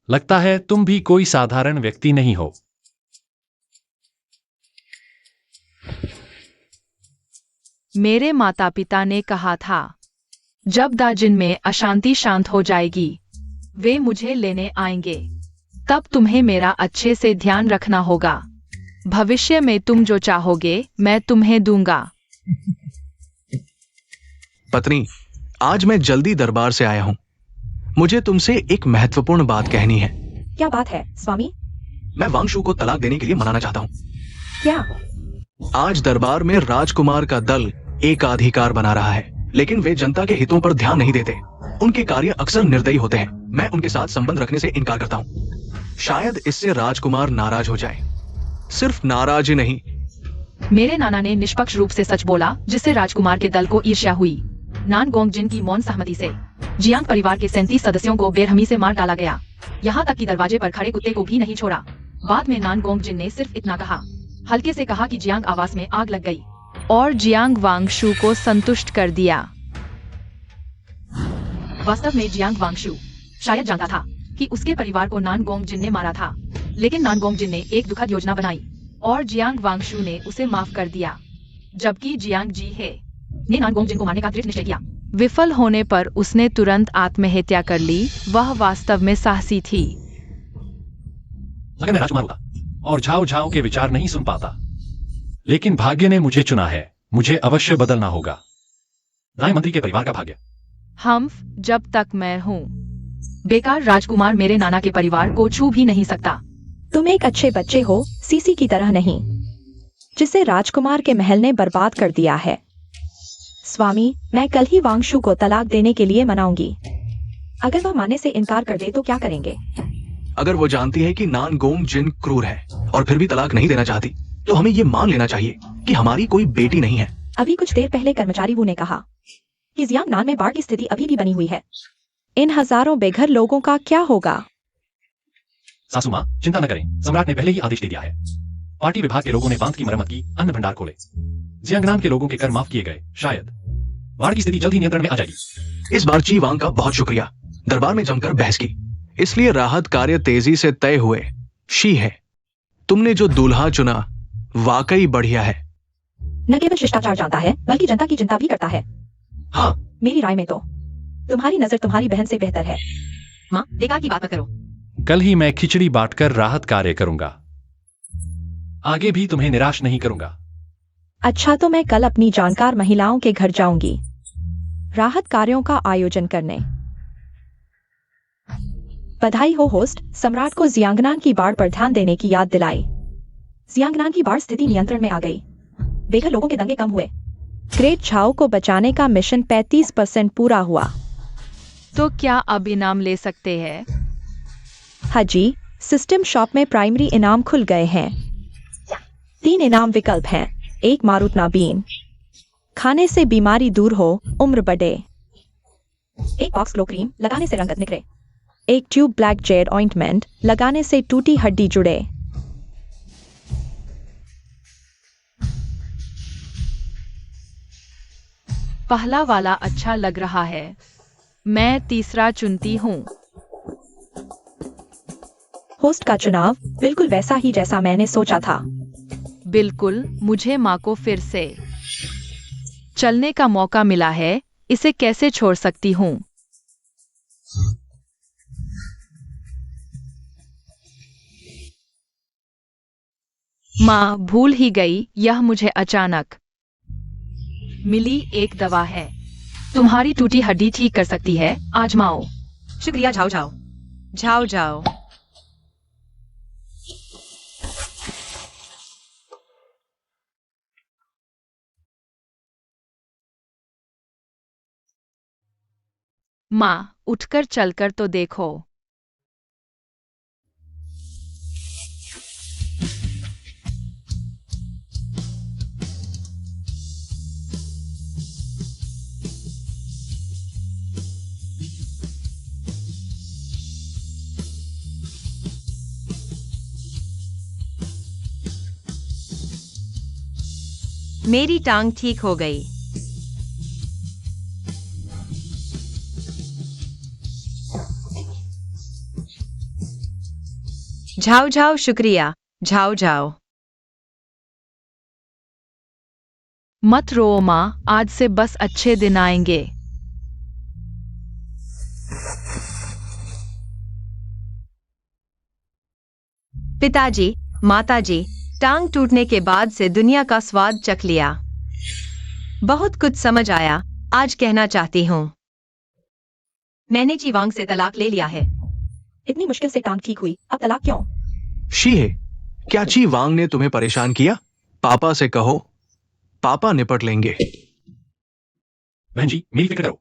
लगता है तुम भी कोई साधारण व्यक्ति नहीं हो। मेरे माता पिता ने कहा था जब दाजिन में अशांति शांत हो जाएगी वे मुझे लेने आएंगे, तब तुम्हें मेरा अच्छे से ध्यान रखना होगा। भविष्य में तुम जो चाहोगे मैं तुम्हें दूंगा। पत्नी, आज मैं जल्दी दरबार से आया हूं। मुझे तुमसे एक महत्वपूर्ण बात कहनी है। क्या बात है स्वामी? मैं वांगशू को तलाक देने के लिए मनाना चाहता हूं। क्या? आज दरबार में राजकुमार का दल एकाधिकार बना रहा है, लेकिन वे जनता के हितों पर ध्यान नहीं देते। उनके कार्य अक्सर निर्दयी होते हैं। मैं उनके साथ संबंध रखने से इनकार करता हूं। शायद इससे राजकुमार नाराज हो जाए। सिर्फ नाराज ही नहीं। मेरे नाना ने निष्पक्ष रूप से सच बोला, जिससे राजकुमार के दल को ईर्ष्या हुई। नानगोंगजिन की मौन सहमति से जियांग परिवार के 37 सदस्यों को बेरहमी से मार डाला गया, यहाँ तक कि दरवाजे पर खड़े कुत्ते को भी नहीं छोड़ा। बाद में नानगोंगजिन ने सिर्फ इतना कहा, हल्के से कहा कि जियांग आवास में आग लग गई, और जियांग वांगशू को संतुष्ट कर दिया। वास्तव में जियांग वांगशू शायद जानता था कि उसके परिवार को नानगोंगजिन ने मारा था, लेकिन नानगोंगजिन ने एक दुखद योजना बनाई और जियांग वांगशू ने उसे माफ कर दिया, जबकि जियांग जीहे ने नानगोंगजिन को मारने का दृढ़ निश्चय किया। विफल होने पर उसने तुरंत आत्महत्या कर ली। वह वास्तव में साहसी थी। अगर मैं राजकुमार होता और झाओ झाओ के विचार नहीं सुन पाता, लेकिन भाग्य ने मुझे चुना है। मुझे अवश्य बदलना होगा। राय मंत्री के परिवार का भाग्य। हम जब तक मैं हूँ, बेकार राजकुमार मेरे नाना के परिवार को छू भी नहीं सकता। तुम एक अच्छे बच्चे हो, सीसी की तरह नहीं, जिसे राजकुमार के महल ने बर्बाद कर दिया है। स्वामी, मैं कल ही वांगशू को तलाक देने के लिए मनाऊंगी। अगर वह मानने से इनकार कर दे तो क्या करेंगे? अगर वो जानती है कि नानगोंगजिन क्रूर है और फिर भी तलाक नहीं देना चाहती, तो हमें ये मान लेना चाहिए कि हमारी कोई बेटी नहीं है। अभी कुछ देर पहले कर्मचारी वू ने कहा कि जियांग नान में बाढ़ की स्थिति अभी भी बनी हुई है। इन हजारों बेघर लोगों का क्या होगा? सासू माँ, चिंता न करें, सम्राट ने पहले ही आदेश दे दिया है। पार्टी विभाग के लोगों ने बांध की मरम्मत की, अन्न भंडार खोले, जियांगनान के लोगों के कर माफ किए गए। शायद बाढ़ की स्थिति जल्द ही नियंत्रण में आ जाएगी। इस बार ची वांग का बहुत शुक्रिया। दरबार में जमकर बहस की, इसलिए राहत कार्य तेजी से तय हुए। शी है, तुमने जो दूल्हा चुना वाकई बढ़िया है। न केवल शिष्टाचार जानता है बल्कि जनता की चिंता भी करता है। हाँ, मेरी राय में तो तुम्हारी नजर तुम्हारी बहन से बेहतर है। माँ, बेकार की बात मत करो। कल ही मैं खिचड़ी बांटकर राहत कार्य करूंगा। आगे भी तुम्हें निराश नहीं करूंगा। अच्छा, तो मैं कल अपनी जानकार महिलाओं के घर जाऊंगी राहत कार्यों का आयोजन करने। बधाई हो होस्ट, सम्राट को जियांगनान की बाढ़ पर ध्यान देने की याद दिलाई। जियांगनान की बाढ़ स्थिति नियंत्रण में आ गई। बेघर लोगों के दंगे कम हुए। ग्रेट झाओ को बचाने का मिशन 35% पूरा हुआ। तो क्या अब इनाम ले सकते हैं? हाँ जी, सिस्टम शॉप में प्राइमरी इनाम खुल गए हैं। 3 इनाम विकल्प हैं। 1 मारुतना बीन, खाने से बीमारी दूर हो, उम्र बढ़े। 1 बॉक्स ग्लो क्रीम, लगाने से रंगत निखरे। 1 ट्यूब ब्लैक जेड ऑइंटमेंट, लगाने से टूटी हड्डी जुड़े। पहला वाला अच्छा लग रहा है। मैं तीसरा चुनती हूँ। होस्ट का चुनाव बिल्कुल वैसा ही जैसा मैंने सोचा था। बिल्कुल, मुझे माँ को फिर से चलने का मौका मिला है। इसे कैसे छोड़ सकती हूँ? माँ भूल ही गई, यह मुझे अचानक मिली एक दवा है। तुम्हारी टूटी हड्डी ठीक कर सकती है, आजमाओ। शुक्रिया झाओ झाओ। Zhao Zhao. माँ, उठकर चलकर तो देखो। मेरी टांग ठीक हो गई। झाओ झाओ, शुक्रिया। Zhao Zhao. मत रो माँ, आज से बस अच्छे दिन आएंगे। पिताजी, माताजी, टांग टूटने के बाद से दुनिया का स्वाद चख लिया। बहुत कुछ समझ आया, आज कहना चाहती हूँ। मैंने जीवांग से तलाक ले लिया है। इतनी मुश्किल से टांग ठीक हुई, अब तलाक क्यों? शीहे, क्या ची वांग ने तुम्हें परेशान किया? पापा से कहो, पापा निपट लेंगे। बहन जी, मेरी फिक्र करो।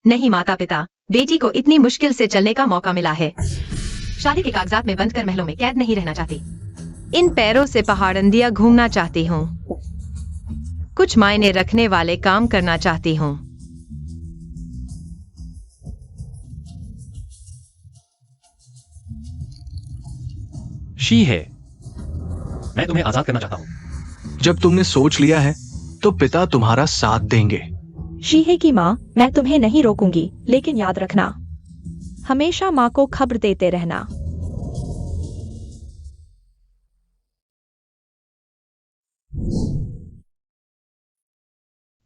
नहीं माता पिता, बेटी को इतनी मुश्किल से चलने का मौका मिला है। शादी के कागजात में बंद कर महलों में कैद नहीं रहना चाहती। इन पैरों से पहाड़ंदिया घूमना चाहती हूँ। कुछ मायने रखने वाले काम करना चाहती हूँ। शी है, मैं तुम्हें आजाद करना चाहता हूँ। जब तुमने सोच लिया है तो पिता तुम्हारा साथ देंगे। शीहे की माँ, मैं तुम्हें नहीं रोकूंगी, लेकिन याद रखना, हमेशा माँ को खबर देते रहना।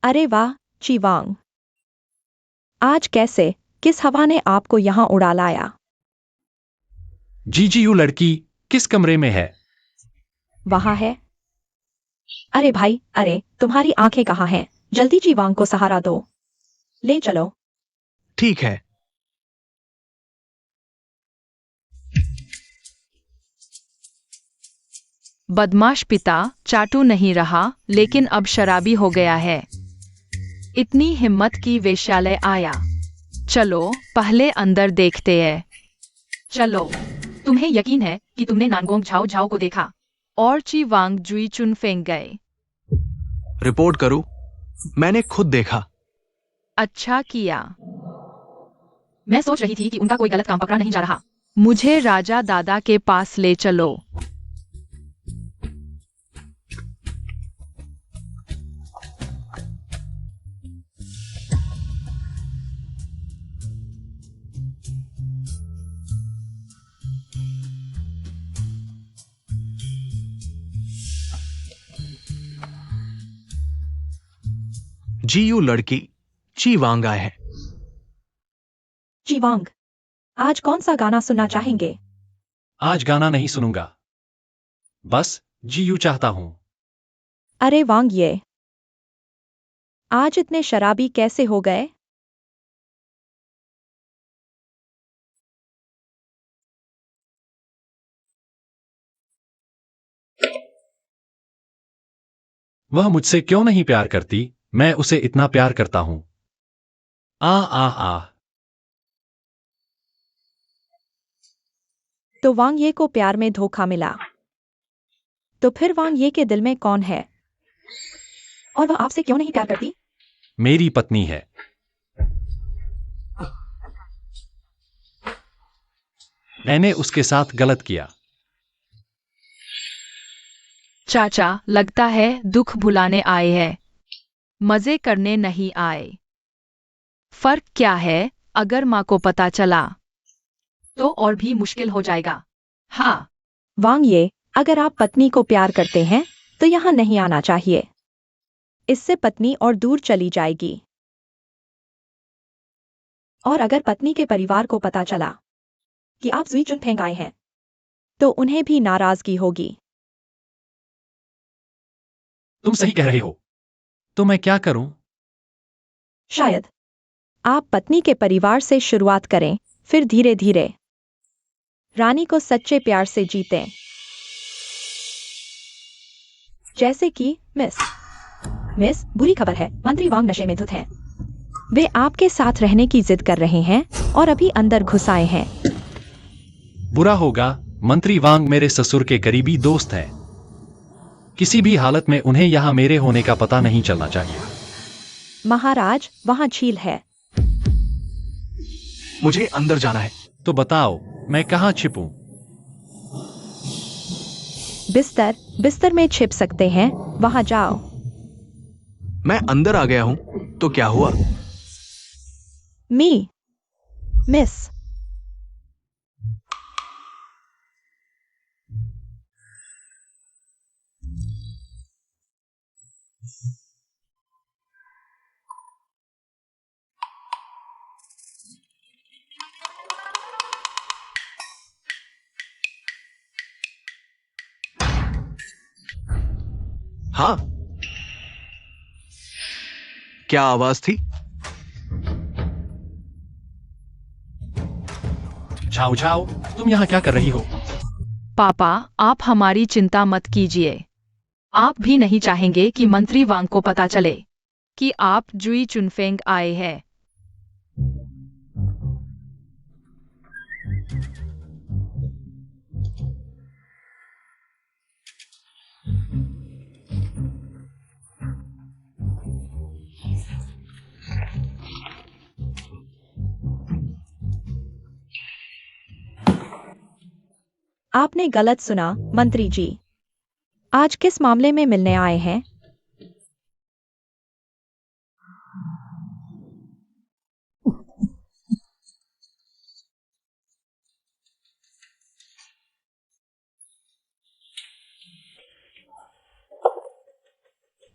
अरे वाह चीवांग, आज कैसे, किस हवा ने आपको यहाँ उड़ा लाया? जीजीयू लड़की किस कमरे में है? वहाँ है। अरे भाई, अरे तुम्हारी आंखें कहाँ हैं? जल्दी चीवांग को सहारा दो, ले चलो। ठीक है। बदमाश पिता चाटू नहीं रहा, लेकिन अब शराबी हो गया है। इतनी हिम्मत की वेश्यालय आया। चलो पहले अंदर देखते हैं। चलो। तुम्हें यकीन है कि तुमने नानगोंग झाओ झाओ को देखा? और ची वांग जुई चुन फेंक गए। रिपोर्ट करूं? मैंने खुद देखा। अच्छा किया। मैं सोच रही थी कि उनका कोई गलत काम पकड़ा नहीं जा रहा। मुझे राजा दादा के पास ले चलो। जीयू लड़की ची वांग आए हैं। चीवांग, आज कौन सा गाना सुनना चाहेंगे? आज गाना नहीं सुनूंगा, बस जीयू चाहता हूं। अरे वांग, ये आज इतने शराबी कैसे हो गए? वह मुझसे क्यों नहीं प्यार करती? मैं उसे इतना प्यार करता हूं। आ आ आ। तो वांग ये को प्यार में धोखा मिला। तो फिर वांग ये के दिल में कौन है? और वह आपसे क्यों नहीं प्यार करती? मेरी पत्नी है। मैंने उसके साथ गलत किया। चाचा, लगता है दुख भुलाने आए हैं, मजे करने नहीं आए। फर्क क्या है? अगर माँ को पता चला तो और भी मुश्किल हो जाएगा। हाँ। वांग ये, अगर आप पत्नी को प्यार करते हैं तो यहाँ नहीं आना चाहिए। इससे पत्नी और दूर चली जाएगी। और अगर पत्नी के परिवार को पता चला कि आप जुई चुन फेंक आए हैं तो उन्हें भी नाराजगी होगी। तुम सही कह रहे हो। तो मैं क्या करूं? शायद आप पत्नी के परिवार से शुरुआत करें, फिर धीरे धीरे रानी को सच्चे प्यार से जीतें। जैसे कि मिस, बुरी खबर है, मंत्री वांग नशे में धुत हैं। वे आपके साथ रहने की जिद कर रहे हैं और अभी अंदर घुस आए हैं। बुरा होगा, मंत्री वांग मेरे ससुर के करीबी दोस्त हैं। किसी भी हालत में उन्हें यहाँ मेरे होने का पता नहीं चलना चाहिए। महाराज, वहाँ झील है। मुझे अंदर जाना है। तो बताओ, मैं कहाँ छिपूं? बिस्तर में छिप सकते हैं, वहाँ जाओ। मैं अंदर आ गया हूं, तो क्या हुआ? मिस, हाँ, क्या आवाज थी? झाओ झाओ, तुम यहाँ क्या कर रही हो? पापा, आप हमारी चिंता मत कीजिए। आप भी नहीं चाहेंगे कि मंत्री वांग को पता चले कि आप जुई चुनफेंग आए हैं। आपने गलत सुना, मंत्री जी। आज किस मामले में मिलने आए हैं?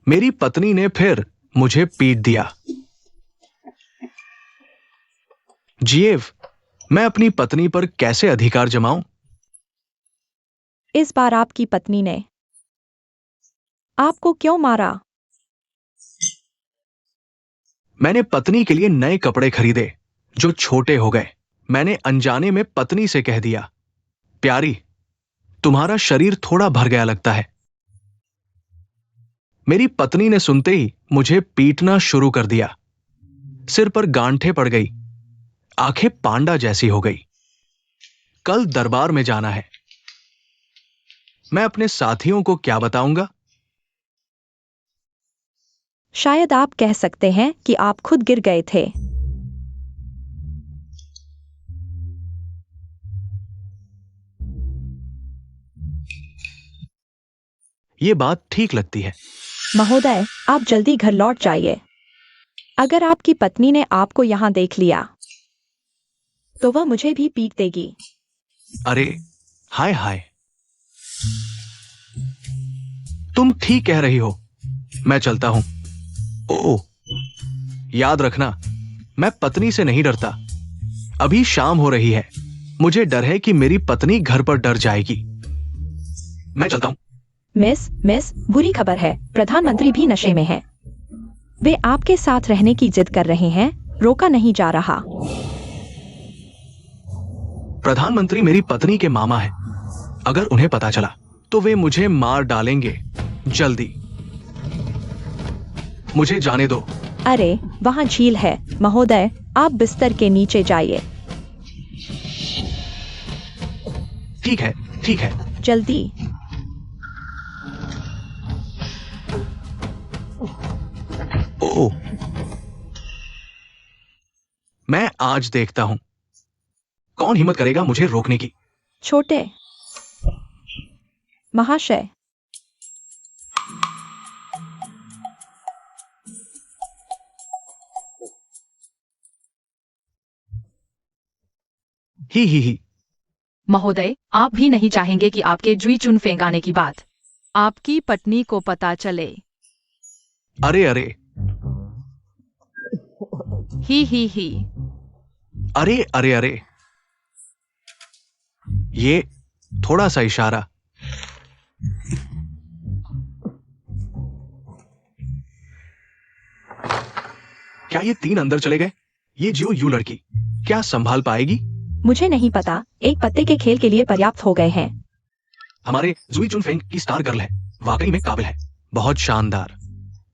मेरी पत्नी ने फिर मुझे पीट दिया। जीएव, मैं अपनी पत्नी पर कैसे अधिकार जमाऊं? इस बार आपकी पत्नी ने आपको क्यों मारा? मैंने पत्नी के लिए नए कपड़े खरीदे जो छोटे हो गए। मैंने अनजाने में पत्नी से कह दिया, प्यारी, तुम्हारा शरीर थोड़ा भर गया लगता है। मेरी पत्नी ने सुनते ही मुझे पीटना शुरू कर दिया। सिर पर गांठें पड़ गई, आंखें पांडा जैसी हो गई। कल दरबार में जाना है। मैं अपने साथियों को क्या बताऊंगा? शायद आप कह सकते हैं कि आप खुद गिर गए थे। ये बात ठीक लगती है। महोदय, आप जल्दी घर लौट जाइए। अगर आपकी पत्नी ने आपको यहाँ देख लिया तो वह मुझे भी पीट देगी। अरे हाय हाय, तुम ठीक कह रही हो। मैं चलता हूं। ओह, याद रखना, मैं पत्नी से नहीं डरता। अभी शाम हो रही है। मुझे डर है कि मेरी पत्नी घर पर डर जाएगी। मैं चलता हूं। मिस, बुरी खबर है। प्रधानमंत्री भी नशे में हैं। वे आपके साथ रहने की जिद कर रहे हैं, रोका नहीं जा रहा। प्रधानमंत्री मेरी पत्नी के मामा हैं। अगर उन्हें पता चला तो वे मुझे मार डालेंगे जल्दी। मुझे जाने दो। अरे, वहाँ झील है। महोदय, आप बिस्तर के नीचे जाइए। ठीक है। जल्दी। ओह, मैं आज देखता हूं कौन हिम्मत करेगा मुझे रोकने की। छोटे महाशय, ही। महोदय, आप भी नहीं चाहेंगे कि आपके जुई चुनफेंग आने की बात आपकी पत्नी को पता चले। अरे ही। अरे, ये थोड़ा सा इशारा। क्या ये 3 अंदर चले गए? ये जियो यू लड़की क्या संभाल पाएगी? मुझे नहीं पता। एक पत्ते के खेल के लिए पर्याप्त हो गए हैं। हमारे जुई चुनफेंग की स्टार गर्ल है, वाकई में काबिल है, बहुत शानदार।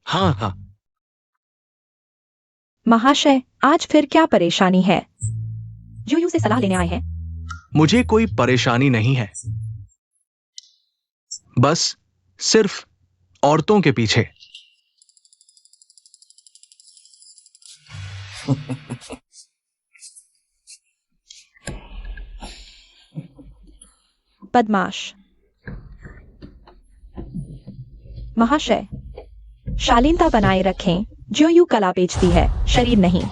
हाँ। महाशय, आज फिर क्या परेशानी है? जुयू से सलाह लेने आए हैं। मुझे कोई परेशानी नहीं है, बस सिर्फ औरतों के पीछे। बदमाश। महाशय, शालीनता बनाए रखें। जुयू कला बेचती है, शरीर नहीं।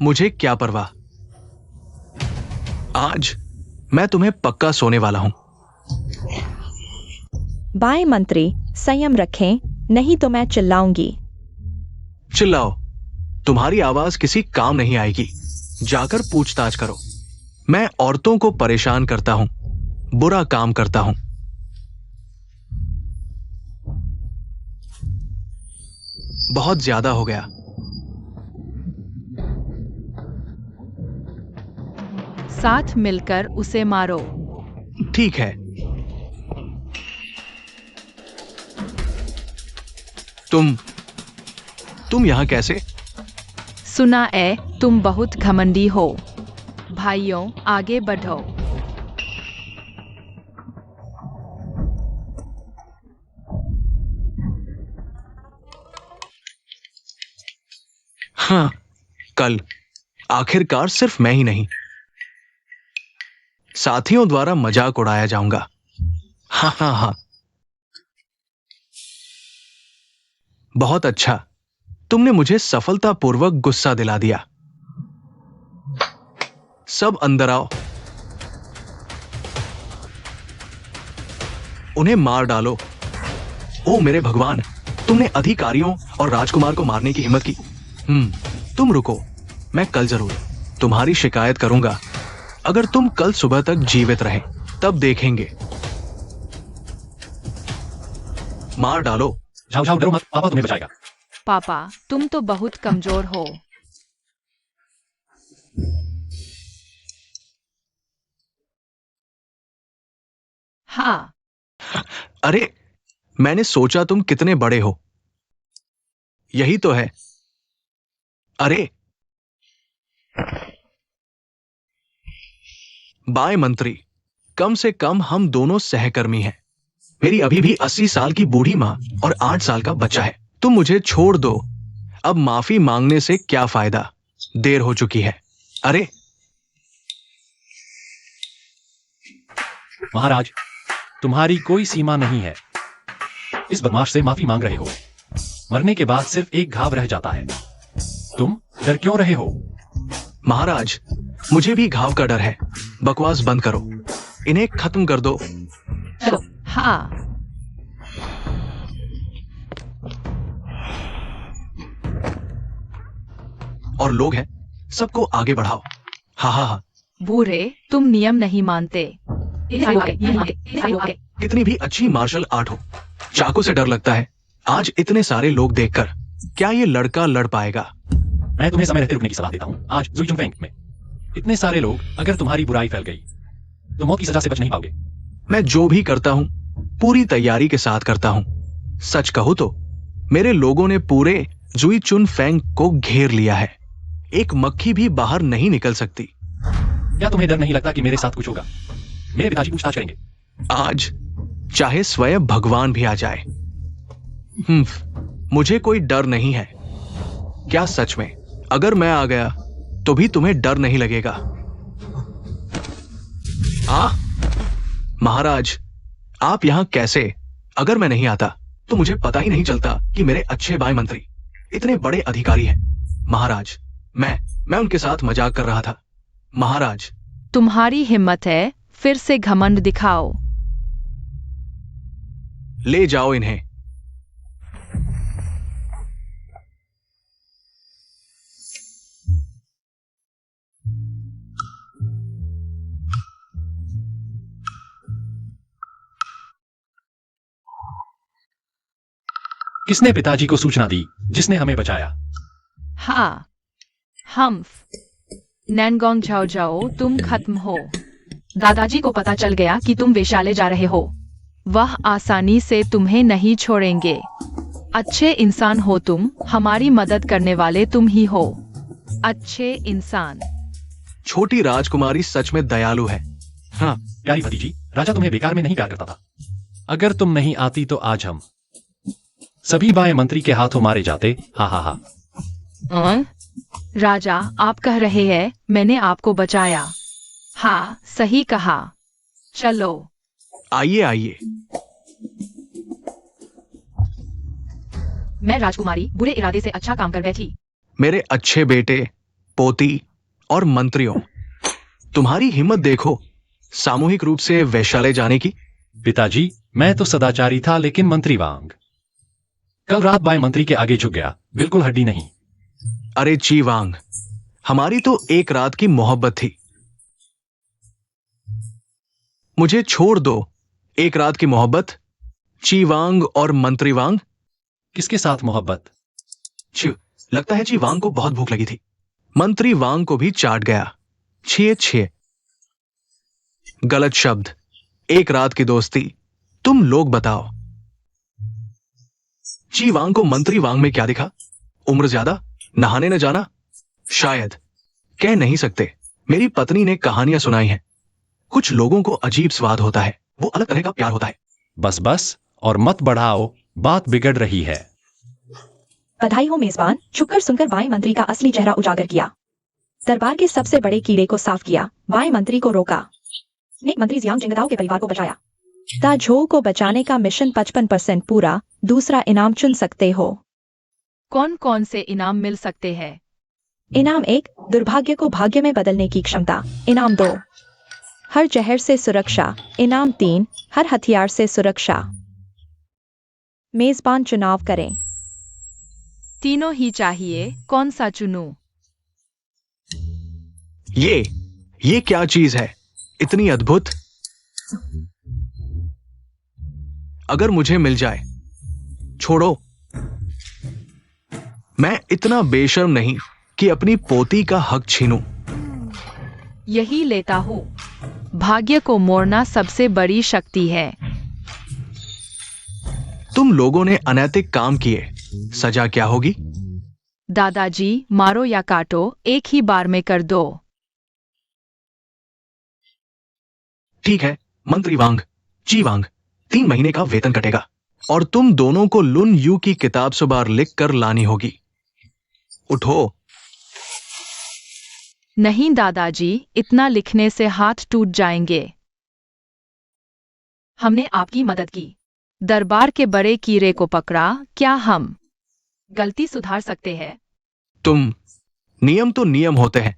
मुझे क्या परवाह, आज मैं तुम्हें पक्का सोने वाला हूं। बाएं मंत्री, संयम रखें, नहीं तो मैं चिल्लाऊंगी। चिल्लाओ, तुम्हारी आवाज किसी काम नहीं आएगी। जाकर पूछताछ करो। मैं औरतों को परेशान करता हूं, बुरा काम करता हूं। बहुत ज्यादा हो गया। साथ मिलकर उसे मारो। ठीक है। तुम यहां कैसे? सुना है तुम बहुत घमंडी हो। भाइयों, आगे बढ़ो। हाँ, कल आखिरकार सिर्फ मैं ही नहीं, साथियों द्वारा मजाक उड़ाया जाऊंगा। हाँ हाँ हाँ, बहुत अच्छा, तुमने मुझे सफलतापूर्वक गुस्सा दिला दिया। सब अंदर आओ, उन्हें मार डालो। ओ मेरे भगवान, तुमने अधिकारियों और राजकुमार को मारने की हिम्मत की। तुम रुको, मैं कल जरूर तुम्हारी शिकायत करूंगा। अगर तुम कल सुबह तक जीवित रहे तब देखेंगे। मार डालो। जाओ जाओ, डरो मत, पापा तुम्हें बचाएगा। पापा, तुम तो बहुत कमजोर हो। हाँ, अरे, मैंने सोचा तुम कितने बड़े हो। यही तो है। अरे, बाय मंत्री, कम से कम हम दोनों सहकर्मी हैं। मेरी अभी भी 80 साल की बूढ़ी मां और 8 साल का बच्चा है। तुम मुझे छोड़ दो। अब माफी मांगने से क्या फायदा, देर हो चुकी है। अरे महाराज, तुम्हारी कोई सीमा नहीं है। इस बदमाश से माफी मांग रहे हो। मरने के बाद सिर्फ एक घाव रह जाता है। तुम डर क्यों रहे हो? महाराज, मुझे भी घाव का डर है। बकवास बंद करो, इन्हें खत्म कर दो। चलो। हाँ, और लोग हैं, सबको आगे बढ़ाओ। हाँ हाँ हाँ, बूढ़े, तुम नियम नहीं मानते। कितनी भी अच्छी मार्शल आर्ट हो, चाकू से डर लगता है। आज इतने सारे लोग देखकर क्या ये लड़का लड़ पाएगा? मैं तुम्हें समय रहते रुकने की सलाह देता हूँ। आज जुईचुंग में इतने सारे लोग, अगर तुम्हारी बुराई फैल गई तो मौत की सजा से बच नहीं पाओगे। मैं जो भी करता हूँ पूरी तैयारी के साथ करता हूँ। सच कहूँ तो मेरे लोगों ने पूरे जुईचुन फेंग को घेर लिया है। एक मक्खी भी बाहर नहीं निकल सकती। क्या तुम्हें डर नहीं लगता कि मेरे साथ कुछ होगा? मेरे पिताजी पूछताछ करेंगे। आज चाहे स्वयं भगवान भी आ जाए, मुझे कोई डर नहीं है। क्या सच में अगर मैं आ गया तो भी तुम्हें डर नहीं लगेगा? महाराज, आप यहां कैसे? अगर मैं नहीं आता तो मुझे पता ही नहीं चलता कि मेरे अच्छे भाई मंत्री इतने बड़े अधिकारी हैं। महाराज, मैं उनके साथ मजाक कर रहा था। महाराज, तुम्हारी हिम्मत है, फिर से घमंड दिखाओ। ले जाओ इन्हें। किसने पिताजी को सूचना दी जिसने हमें बचाया? हाँ, हम। नैनगोंग जाओ जाओ, तुम खत्म हो। दादाजी को पता चल गया कि तुम वेश्यालय जा रहे हो। वह आसानी से तुम्हें नहीं छोड़ेंगे। अच्छे इंसान हो तुम, हमारी मदद करने वाले तुम ही हो। अच्छे इंसान। छोटी राजकुमारी सच में दयालु है। हाँ, प्यारी भतीजी, राजा तुम्हें बेकार में नहीं प्यार करता था। अगर तुम नहीं आती तो आज हम सभी बाएं मंत्री के हाथों मारे जाते। हा हा हा। राजा, आप कह रहे हैं मैंने आपको बचाया। हाँ, सही कहा। चलो। आइए आइए। मैं राजकुमारी बुरे इरादे से अच्छा काम कर बैठी। मेरे अच्छे बेटे, पोती और मंत्रियों, तुम्हारी हिम्मत देखो, सामूहिक रूप से वैश्यालय जाने की। पिताजी, मैं तो सदाचारी था, लेकिन मंत्री वांग कल रात बाएं मंत्री के आगे झुक गया, बिल्कुल हड्डी नहीं। अरे ची वांग, हमारी तो एक रात की मोहब्बत थी। मुझे छोड़ दो। एक रात की मोहब्बत, ची वांग और मंत्री वांग। किसके साथ मोहब्बत? छी, लगता है ची वांग को बहुत भूख लगी थी। मंत्री वांग को भी चाट गया। छे छे। गलत शब्द। एक रात की दोस्ती। तुम लोग बताओ। ची वांग को मंत्री वांग में क्या दिखा? उम्र ज्यादा, नहाने न जाना? शायद। कह नहीं सकते। मेरी पत्नी ने कहानियां सुनाई हैं। कुछ लोगों को अजीब स्वाद होता है, वो अलग तरह का प्यार होता है। बस बस और मत बढ़ाओ, बात बिगड़ रही है। बधाई हो मेजबान। छुपकर सुनकर बाएं मंत्री का असली चेहरा उजागर किया। दरबार के सबसे बड़े कीड़े को साफ किया, बाएं मंत्री को रोका। नेक मंत्री जियांग जिंगदाओ के परिवार को बचाया। दा झो को बचाने का मिशन 55% पूरा। दूसरा इनाम चुन सकते हो। कौन कौन से इनाम मिल सकते हैं? इनाम 1, दुर्भाग्य को भाग्य में बदलने की क्षमता। इनाम 2, हर जहर से सुरक्षा। इनाम 3, हर हथियार से सुरक्षा। मेजबान चुनाव करें। तीनों ही चाहिए, कौन सा चुनूं? ये क्या चीज है? इतनी अद्भुत। अगर मुझे मिल जाए। छोड़ो। मैं इतना बेशर्म नहीं कि अपनी पोती का हक छीनूं। यही लेता हूँ। भाग्य को मोड़ना सबसे बड़ी शक्ति है। तुम लोगों ने अनैतिक काम किए, सजा क्या होगी? दादाजी, मारो या काटो, एक ही बार में कर दो। ठीक है, मंत्री वांग, ची वांग, 3 महीने का वेतन कटेगा और तुम दोनों को लुन यू की किताब सुबार लिख कर लानी होगी। उठो। नहीं दादाजी, इतना लिखने से हाथ टूट जाएंगे। हमने आपकी मदद की, दरबार के बड़े कीड़े को पकड़ा। क्या हम गलती सुधार सकते हैं? नियम तो नियम होते हैं।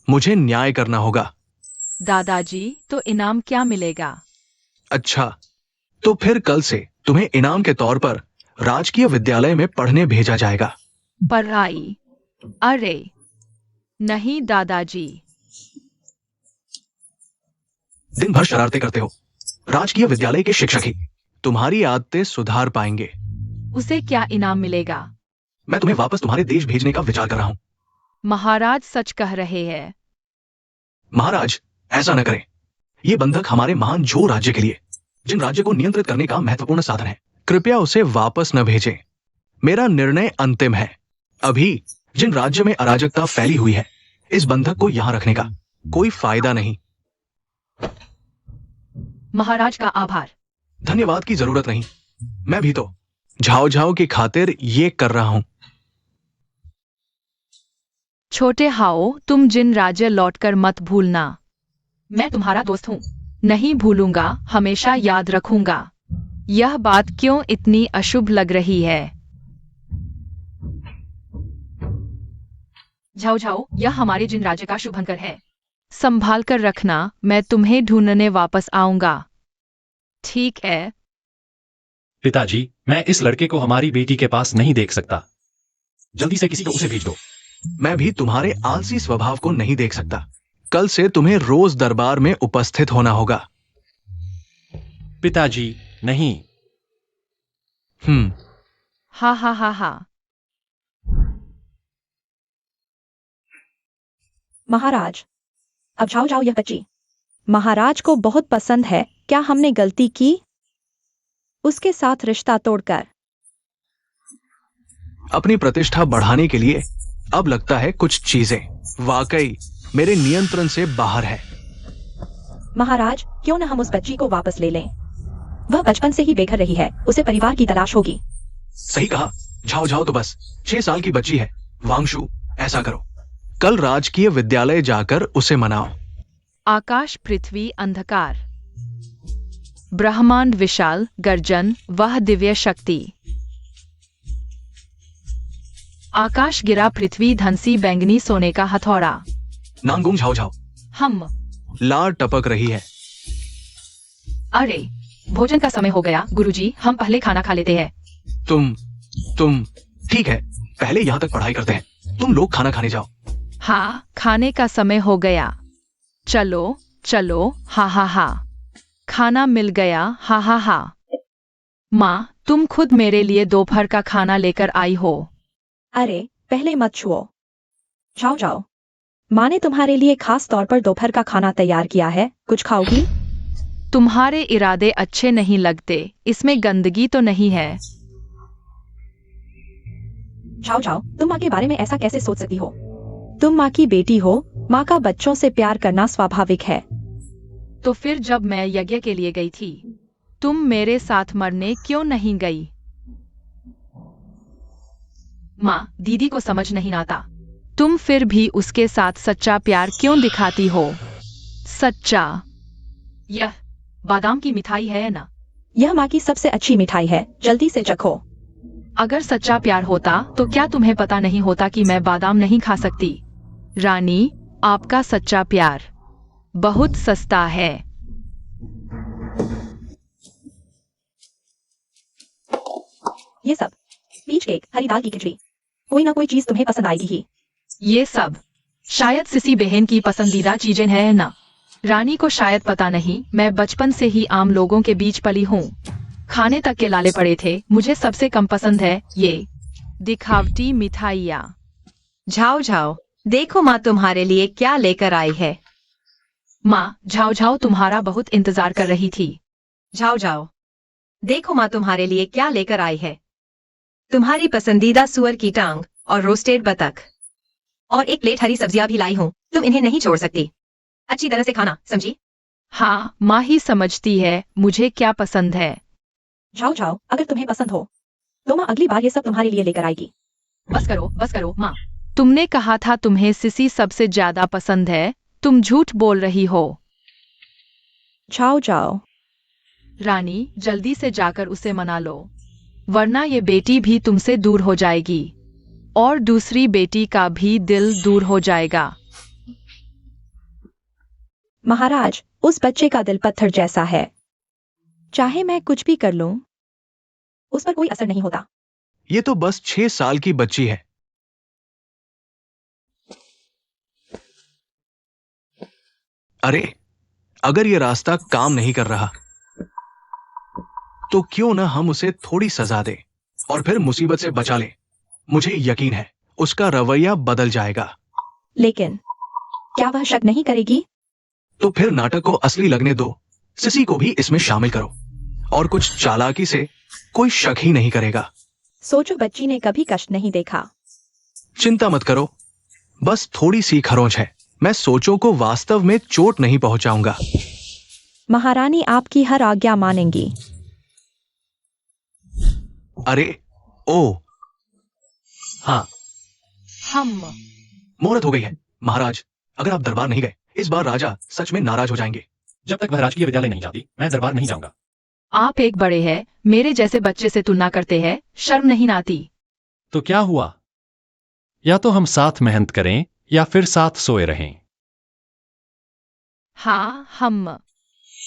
मुझे न्याय करना होगा। दादाजी, तो इनाम क्या मिलेगा? अच्छा, तो फिर कल से तुम्हें इनाम के तौर पर राजकीय विद्यालय में पढ़ने भेजा जाएगा। पढ़ाई? अरे नहीं दादाजी। दिन भर शरारतें करते हो। राजकीय विद्यालय के शिक्षक ही तुम्हारी आदतें सुधार पाएंगे। उसे क्या इनाम मिलेगा? मैं तुम्हें वापस तुम्हारे देश भेजने का विचार कर रहा हूं। महाराज सच कह रहे हैं। महाराज, ऐसा न करें। ये बंधक हमारे महान झो राज्य के लिए, जिन राज्य को नियंत्रित करने का महत्वपूर्ण साधन है, कृपया उसे वापस न भेजें। मेरा निर्णय अंतिम है। अभी जिन राज्य में अराजकता फैली हुई है, इस बंधक को यहां रखने का कोई फायदा नहीं। महाराज का आभार। धन्यवाद की जरूरत नहीं। मैं भी तो झाओ झाओ की खातिर ये कर रहा हूं। छोटे हाओ, तुम जिन राज्य लौटकर मत भूलना। मैं तुम्हारा दोस्त हूँ। नहीं भूलूंगा, हमेशा याद रखूंगा। यह बात क्यों इतनी अशुभ लग रही है? झाओ झाओ, यह हमारे जिन राज्य का शुभंकर है। संभाल कर रखना, मैं तुम्हें ढूंढने वापस आऊंगा। ठीक है। पिताजी, मैं इस लड़के को हमारी बेटी के पास नहीं देख सकता। जल्दी से किसी को उसे भेज दो। मैं भी तुम्हारे आलसी स्वभाव को नहीं देख सकता। कल से तुम्हें रोज दरबार में उपस्थित होना होगा। पिताजी, नहीं। हा हा हा हा। महाराज, अब जाओ जाओ, यह बच्ची महाराज को बहुत पसंद है। क्या हमने गलती की उसके साथ रिश्ता तोड़कर? अपनी प्रतिष्ठा बढ़ाने के लिए अब लगता है कुछ चीजें वाकई मेरे नियंत्रण से बाहर है। महाराज, क्यों न हम उस बच्ची को वापस ले लें? वह बचपन से ही बेघर रही है, उसे परिवार की तलाश होगी। सही कहा। जाओ जाओ तो बस, 6 साल की बच्ची है। वांगशु, ऐसा करो, कल राजकीय विद्यालय जाकर उसे मनाओ। आकाश, पृथ्वी, अंधकार, ब्रह्मांड विशाल, गर्जन, वह दिव्य शक्ति। आकाश गिरा, पृथ्वी धनसी बैंगनी सोने का हथौड़ा। नांगुंग झाओ झाओ। हम। लार टपक रही है। अरे, भोजन का समय हो गया गुरुजी, हम पहले खाना खा लेते हैं। तुम ठीक है, पहले यहाँ तक पढ़ाई करते हैं, तुम लोग खाना खाने जाओ। हाँ, खाने का समय हो गया। चलो चलो, हा हा हा। खाना मिल गया, हा हा हा। माँ, तुम खुद मेरे लिए दोपहर का खाना लेकर आई हो। अरे, पहले मत छुओ। जाओ जाओ। माँ ने तुम्हारे लिए खास तौर पर दोपहर का खाना तैयार किया है, कुछ खाओगी? तुम्हारे इरादे अच्छे नहीं लगते, इसमें गंदगी तो नहीं है? जाओ जाओ, तुम माँ के बारे में ऐसा कैसे सोच सकती हो? तुम माँ की बेटी हो, माँ का बच्चों से प्यार करना स्वाभाविक है। तो फिर जब मैं यज्ञ के लिए गई थी, तुम मेरे साथ मरने क्यों नहीं गई? माँ, दीदी को समझ नहीं आता। तुम फिर भी उसके साथ सच्चा प्यार क्यों दिखाती हो? सच्चा? यह बादाम की मिठाई है ना? यह माँ की सबसे अच्छी मिठाई है, जल्दी से चखो। अगर सच्चा प्यार होता तो क्या तुम्हें पता नहीं होता कि मैं बादाम नहीं खा सकती? रानी, आपका सच्चा प्यार बहुत सस्ता है। ये सब पीच केक, हरी दाल की खिचड़ी, कोई ना कोई चीज तुम्हें पसंद आएगी ही। ये सब शायद सिसी बहन की पसंदीदा चीजें हैं ना? रानी को शायद पता नहीं, मैं बचपन से ही आम लोगों के बीच पली हूँ। खाने तक के लाले पड़े थे, मुझे सबसे कम पसंद है ये दिखावटी मिठाइयाँ। झाओ झाओ, देखो माँ तुम्हारे लिए क्या लेकर आई है। माँ, झाओ झाओ तुम्हारा बहुत इंतजार कर रही थी। झाओ झाओ, देखो माँ तुम्हारे लिए क्या लेकर आई है। तुम्हारी पसंदीदा सुअर की टांग और रोस्टेड बतख और एक प्लेट हरी सब्जियां भी लाई हूँ, तुम इन्हें नहीं छोड़ सकती। अच्छी तरह से खाना, समझी? हाँ, माँ ही समझती है मुझे क्या पसंद है। जाओ जाओ, अगर तुम्हें पसंद हो तो माँ अगली बार ये सब तुम्हारे लिए लेकर आएगी। बस करो माँ। तुमने कहा था तुम्हें सिसी सबसे ज्यादा पसंद है, तुम झूठ बोल रही हो। जाओ जाओ। रानी, जल्दी से जाकर उसे मना लो, वरना ये बेटी भी तुमसे दूर हो जाएगी और दूसरी बेटी का भी दिल दूर हो जाएगा। महाराज, उस बच्चे का दिल पत्थर जैसा है, चाहे मैं कुछ भी कर लूं, उस पर कोई असर नहीं होता। ये तो बस 6 साल की बच्ची है। अरे, अगर ये रास्ता काम नहीं कर रहा तो क्यों ना हम उसे थोड़ी सजा दें और फिर मुसीबत से बचा लें। मुझे यकीन है उसका रवैया बदल जाएगा। लेकिन क्या वह शक नहीं करेगी? तो फिर नाटक को असली लगने दो, सिसी को भी इसमें शामिल करो और कुछ चालाकी से कोई शक ही नहीं करेगा। सोचो, बच्ची ने कभी कष्ट नहीं देखा। चिंता मत करो, बस थोड़ी सी खरोंच है। मैं सोचों को वास्तव में चोट नहीं पहुंचाऊंगा। महारानी आपकी हर आज्ञा मानेंगी। अरे ओ हाँ, हम। मुहूर्त हो गई है। महाराज, अगर आप दरबार नहीं गए, इस बार राजा सच में नाराज हो जाएंगे। जब तक वह राजकीय विद्यालय नहीं जाती, मैं दरबार नहीं जाऊंगा। आप एक बड़े हैं, मेरे जैसे बच्चे से तुलना करते हैं, शर्म नहीं आती? तो क्या हुआ? या तो हम साथ मेहनत करें या फिर साथ सोए रहें। हाँ, हम।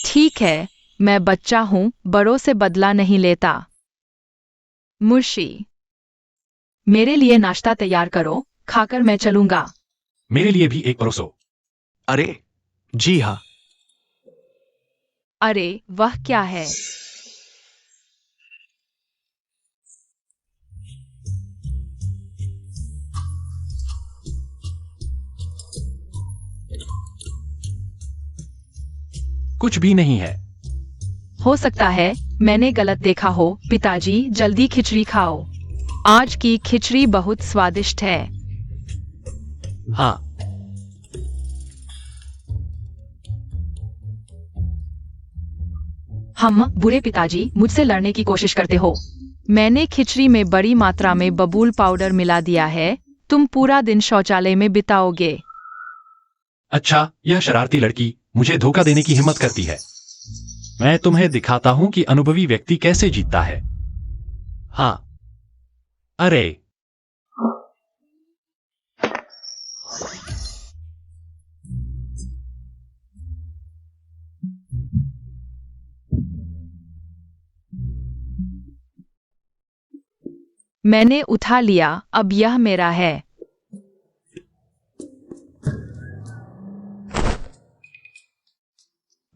ठीक है, मैं बच्चा हूं, बड़ों से बदला नहीं लेता। मुर्शी, मेरे लिए नाश्ता तैयार करो, खाकर मैं चलूंगा। मेरे लिए भी एक परोसो। अरे जी हाँ। अरे वह क्या है? कुछ भी नहीं है। हो सकता है मैंने गलत देखा हो। पिताजी, जल्दी खिचड़ी खाओ। आज की खिचड़ी बहुत स्वादिष्ट है। हाँ, हम बुरे पिताजी मुझसे लड़ने की कोशिश करते हो। मैंने खिचड़ी में बड़ी मात्रा में बबूल पाउडर मिला दिया है। तुम पूरा दिन शौचालय में बिताओगे। अच्छा, यह शरारती लड़की मुझे धोखा देने की हिम्मत करती है। मैं तुम्हें दिखाता हूं कि अनुभवी व्यक्ति कैसे जीतता है। हाँ, अरे मैंने उठा लिया, अब यह मेरा है।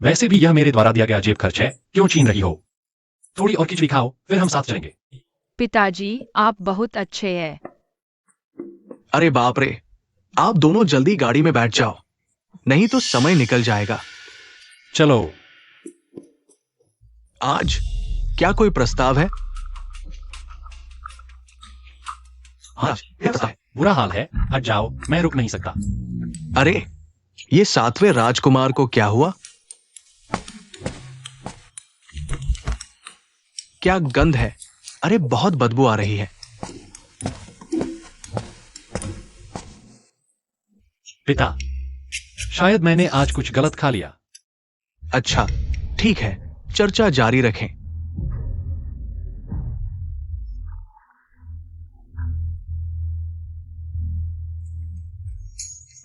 वैसे भी यह मेरे द्वारा दिया गया जेब खर्च है, क्यों छीन रही हो? थोड़ी और खिचड़ी खाओ, फिर हम साथ चलेंगे। पिताजी आप बहुत अच्छे हैं। अरे बाप रे, आप दोनों जल्दी गाड़ी में बैठ जाओ, नहीं तो समय निकल जाएगा। चलो। आज क्या कोई प्रस्ताव है? हाँ, हाँ, बुरा हाल है, हट जाओ, मैं रुक नहीं सकता। अरे ये 7वें राजकुमार को क्या हुआ? क्या गंध है? अरे बहुत बदबू आ रही है। पिता, शायद मैंने आज कुछ गलत खा लिया। अच्छा ठीक है, चर्चा जारी रखें।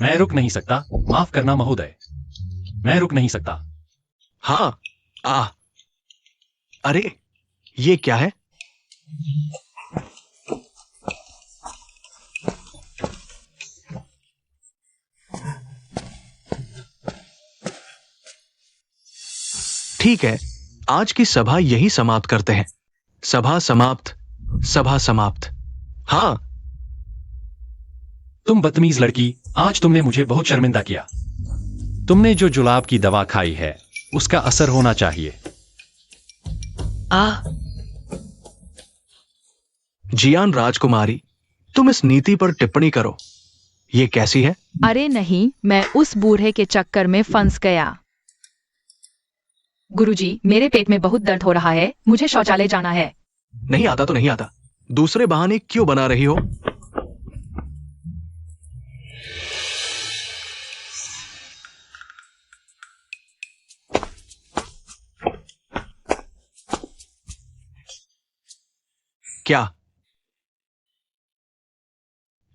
मैं रुक नहीं सकता, माफ करना महोदय, मैं रुक नहीं सकता। हाँ, अरे ये क्या है? ठीक है, आज की सभा यही समाप्त करते हैं। सभा समाप्त, सभा समाप्त। हाँ, तुम बदतमीज लड़की, आज तुमने मुझे बहुत शर्मिंदा किया। तुमने जो जुलाब की दवा खाई है, उसका असर होना चाहिए। जियान राजकुमारी, तुम इस नीति पर टिप्पणी करो। ये कैसी है? अरे नहीं, मैं उस बूढ़े के चक्कर में फंस गया। गुरुजी, मेरे पेट में बहुत दर्द हो रहा है, मुझे शौचालय जाना है। नहीं आता तो नहीं आता, दूसरे बहाने क्यों बना रही हो?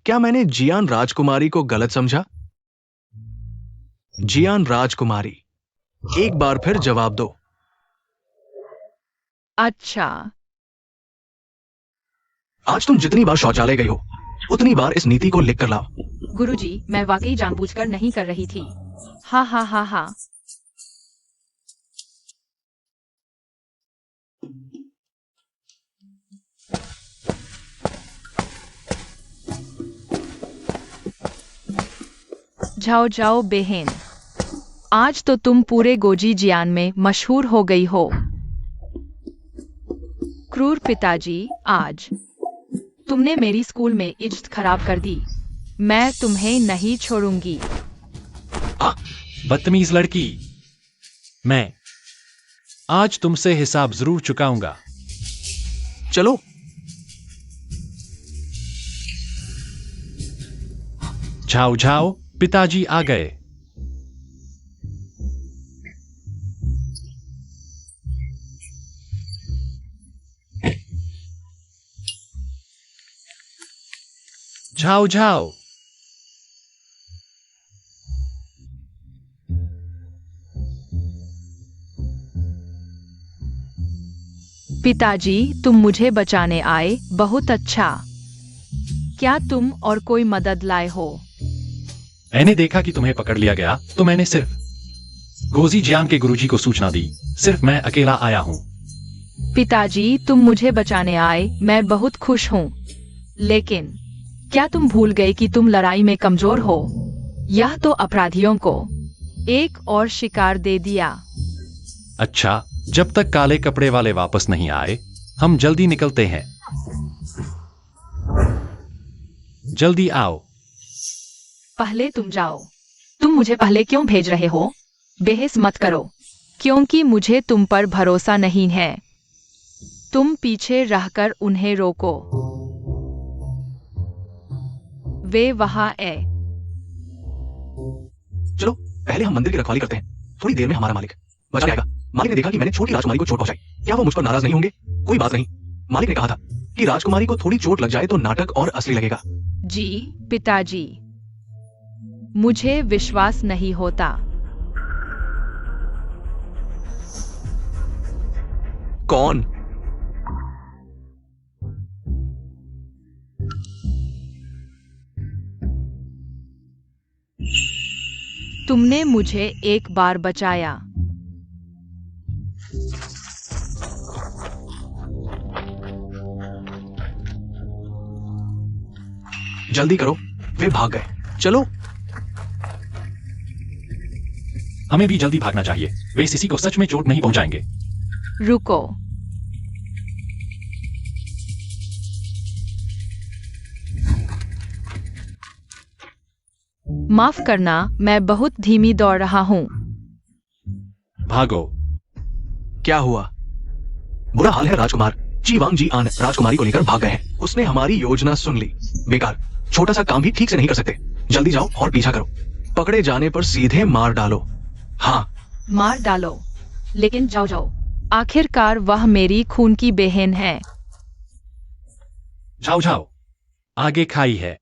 क्या मैंने जियान राजकुमारी को गलत समझा? जियान राजकुमारी, एक बार फिर जवाब दो। अच्छा, आज तुम जितनी बार शौचालय गई हो, उतनी बार इस नीति को लिख कर लाओ। गुरुजी, मैं वाकई जानबूझकर नहीं कर रही थी। हा हा हा हा। जाओ जाओ बहन, आज तो तुम पूरे गोजी जियान में मशहूर हो गई हो। क्रूर पिताजी, आज तुमने मेरी स्कूल में इज्जत खराब कर दी। मैं तुम्हें नहीं छोड़ूंगी। बदतमीज लड़की, मैं आज तुमसे हिसाब जरूर चुकाऊंगा। चलो। जाओ जाओ, पिताजी आ गए। जाओ जाओ। पिताजी, तुम मुझे बचाने आए, बहुत अच्छा। क्या तुम और कोई मदद लाए हो? मैंने देखा कि तुम्हें पकड़ लिया गया, तो मैंने सिर्फ गोजी जियान के गुरुजी को सूचना दी। सिर्फ मैं अकेला आया हूं। पिताजी, तुम मुझे बचाने आए, मैं बहुत खुश हूँ। लेकिन क्या तुम भूल गए कि तुम लड़ाई में कमजोर हो? यह तो अपराधियों को एक और शिकार दे दिया। अच्छा, जब तक काले कपड़े वाले वापस नहीं आए, हम जल्दी निकलते हैं। जल्दी आओ। पहले तुम जाओ। तुम मुझे पहले क्यों भेज रहे हो? बहस मत करो। क्योंकि मुझे तुम पर भरोसा नहीं है। तुम पीछे रहकर उन्हें रोको। वे वहां है। चलो पहले हम मंदिर की रखवाली करते हैं। थोड़ी देर में हमारा मालिक बचाने आएगा। मालिक ने देखा कि मैंने छोटी राजकुमारी को चोट पहुंचाई। क्या वो मुझ पर नाराज नहीं होंगे? कोई बात नहीं। मालिक ने कहा था कि राजकुमारी को थोड़ी चोट लग जाए तो नाटक और असली लगेगा। जी पिताजी, मुझे विश्वास नहीं होता। कौन? तुमने मुझे एक बार बचाया। जल्दी करो, वे भाग गए। चलो। हमें भी जल्दी भागना चाहिए। वे सिसी को सच में चोट नहीं पहुंचाएंगे। रुको। माफ करना, मैं बहुत धीमी दौड़ रहा हूं। भागो। क्या हुआ? बुरा हाल है राजकुमार। जी वांग जी आन राजकुमारी को लेकर भाग गए हैं। उसने हमारी योजना सुन ली। बेकार। छोटा सा काम भी ठीक से नहीं कर सकते। जल्दी जाओ और पीछा करो। पकड़े जाने पर सीधे मार डालो। हाँ। मार डालो, लेकिन जाओ जाओ। आखिरकार वह मेरी खून की बहन है। जाओ जाओ, आगे खाई है।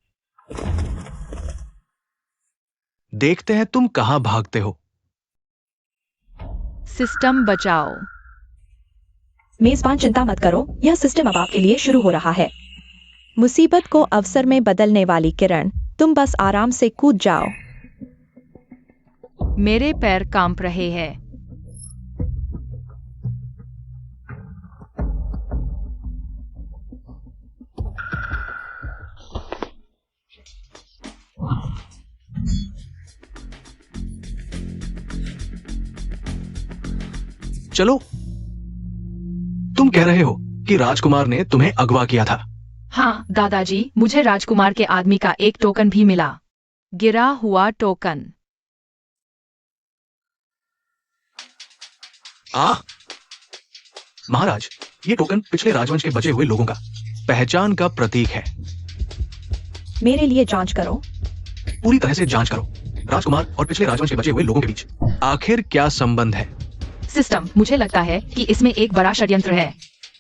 देखते हैं तुम कहां भागते हो। सिस्टम बचाओ। मेजबान चिंता मत करो, यह सिस्टम अब आपके लिए शुरू हो रहा है। मुसीबत को अवसर में बदलने वाली किरण, तुम बस आराम से कूद जाओ। मेरे पैर कांप रहे हैं। चलो। तुम कह रहे हो कि राजकुमार ने तुम्हें अगवा किया था? हाँ दादाजी, मुझे राजकुमार के आदमी का एक टोकन भी मिला। गिरा हुआ टोकन। महाराज, ये टोकन पिछले राजवंश के बचे हुए लोगों का पहचान का प्रतीक है। मेरे लिए जांच करो। पूरी तरह से जांच करो। राजकुमार और पिछले राजवंश के बचे हुए लोगों के बीच आखिर क्या संबंध है? सिस्टम, मुझे लगता है कि इसमें एक बड़ा षड्यंत्र है।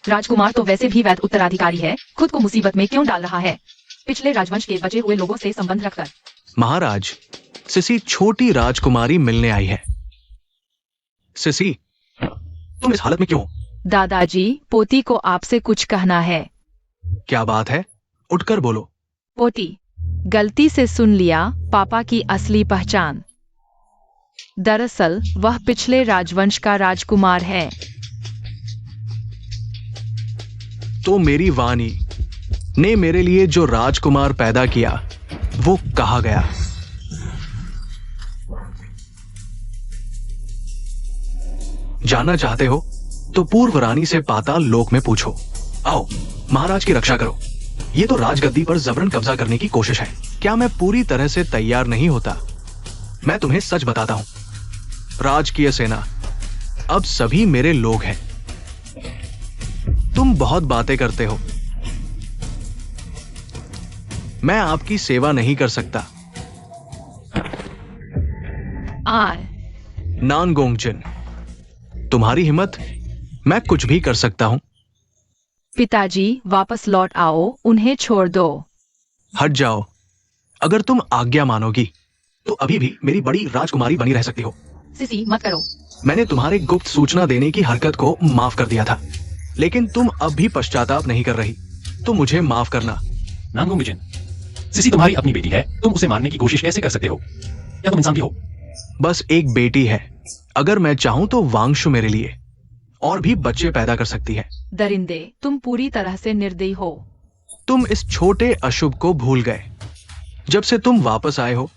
राजकुमार तो वैसे भी वैध उत्तराधिकारी है, खुद को मुसीबत में क्यों डाल रहा है? पिछले राजवंश के बचे हुए लोगों से संबंध रखकर। महाराज, सिसी छोटी राजकुमारी मिलने आई है। सिसी, तुम इस हालत में क्यों हो? दादाजी, पोती को आपसे कुछ कहना है। क्या बात है? उठकर बोलो। पोती, गलती से सुन लिया पापा की असली पहचान। दरअसल वह पिछले राजवंश का राजकुमार है। तो मेरी वाणी ने मेरे लिए जो राजकुमार पैदा किया वो कहा गया? जानना चाहते हो तो पूर्व रानी से पाताल लोक में पूछो। आओ, महाराज की रक्षा करो। ये तो राजगद्दी पर जबरन कब्जा करने की कोशिश है। क्या मैं पूरी तरह से तैयार नहीं होता? मैं तुम्हें सच बताता हूं, राजकीय सेना अब सभी मेरे लोग हैं। तुम बहुत बातें करते हो, मैं आपकी सेवा नहीं कर सकता। नानगोंगजिन, तुम्हारी हिम्मत, मैं कुछ भी कर सकता हूं। पिताजी, वापस लौट आओ, उन्हें छोड़ दो। हट जाओ। अगर तुम आज्ञा मानोगी तो अभी भी मेरी बड़ी राजकुमारी बनी रह सकती हो। सिसी, मत करो। मैंने तुम्हारे गुप्त सूचना देने की हरकत को माफ कर दिया था, लेकिन तुम अब भी पश्चाताप नहीं कर रही, तो मुझे माफ करना। नानगोंगजिन, सिसी तुम्हारी अपनी बेटी है, तुम उसे मारने की कोशिश कैसे कर सकते हो? क्या तुम इंसान भी हो? बस एक बेटी है। अगर मैं चाहूं तो वांगशु मेरे लिए और भी बच्चे पैदा कर सकती है। दरिंदे, तुम पूरी तरह से निर्दयी हो। तुम इस छोटे अशुभ को भूल गए। जब से तुम वापस आए हो,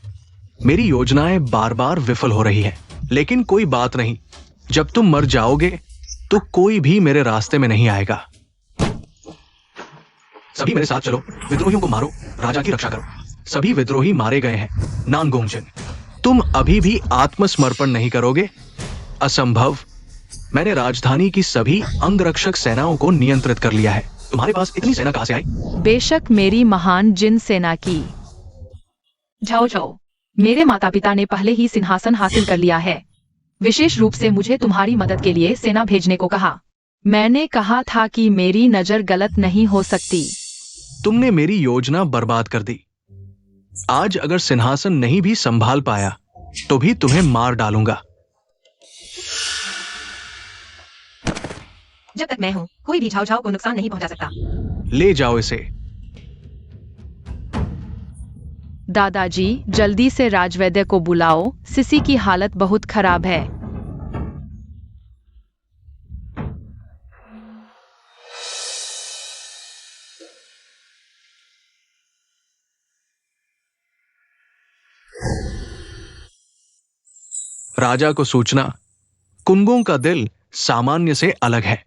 मेरी योजनाएं बार बार विफल हो रही है। लेकिन कोई बात नहीं, जब तुम मर जाओगे तो कोई भी मेरे रास्ते में नहीं आएगा। सभी मेरे साथ चलो, विद्रोहियों को मारो, राजा की रक्षा करो। सभी विद्रोही मारे गए हैं। नानगोंगजिन, तुम अभी भी आत्मसमर्पण नहीं करोगे? असंभव। मैंने राजधानी की सभी अंगरक्षक सेनाओं को नियंत्रित कर लिया है। तुम्हारे पास इतनी सेना कहां से आई? बेशक मेरी महान जिन सेना की। जाओ जाओ, मेरे माता पिता ने पहले ही सिंहासन हासिल कर लिया है। विशेष रूप से मुझे तुम्हारी मदद के लिए सेना भेजने को कहा। मैंने कहा था कि मेरी नजर गलत नहीं हो सकती। तुमने मेरी योजना बर्बाद कर दी। आज अगर सिंहासन नहीं भी संभाल पाया तो भी तुम्हें मार डालूंगा। जब तक मैं हूं, कोई भी झाओ झाओ को नुकसान नहीं पहुंचा सकता। ले जाओ इसे। दादाजी, जल्दी से राजवैद्य को बुलाओ, सिसी की हालत बहुत खराब है। राजा को सूचना, कुंगों का दिल सामान्य से अलग है।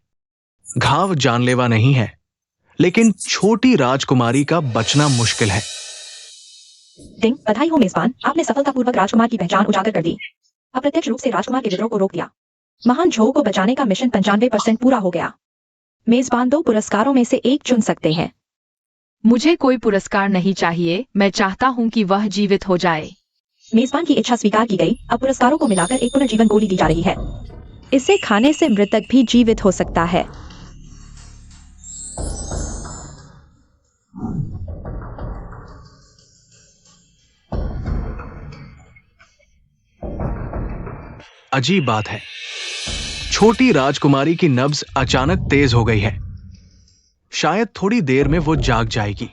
घाव जानलेवा नहीं है, लेकिन छोटी राजकुमारी का बचना मुश्किल है। डिंग, बधाई हो मेजबान, आपने सफलतापूर्वक राजकुमार की पहचान उजागर कर दी। अप्रत्यक्ष रूप से राजकुमार के विद्रोह को रोक दिया। महान झो को बचाने का मिशन 95% पूरा हो गया। मेजबान 2 पुरस्कारों में से एक चुन सकते हैं। मुझे कोई पुरस्कार नहीं चाहिए, मैं चाहता हूं कि वह जीवित हो जाए। मेजबान की इच्छा स्वीकार की गई। अब पुरस्कारों को मिलाकर एक पुनर्जीवन गोली दी जा रही है। इसे खाने से मृतक भी जीवित हो सकता है। अजीब बात है, छोटी राजकुमारी की नब्ज अचानक तेज हो गई है। शायद थोड़ी देर में वो जाग जाएगी।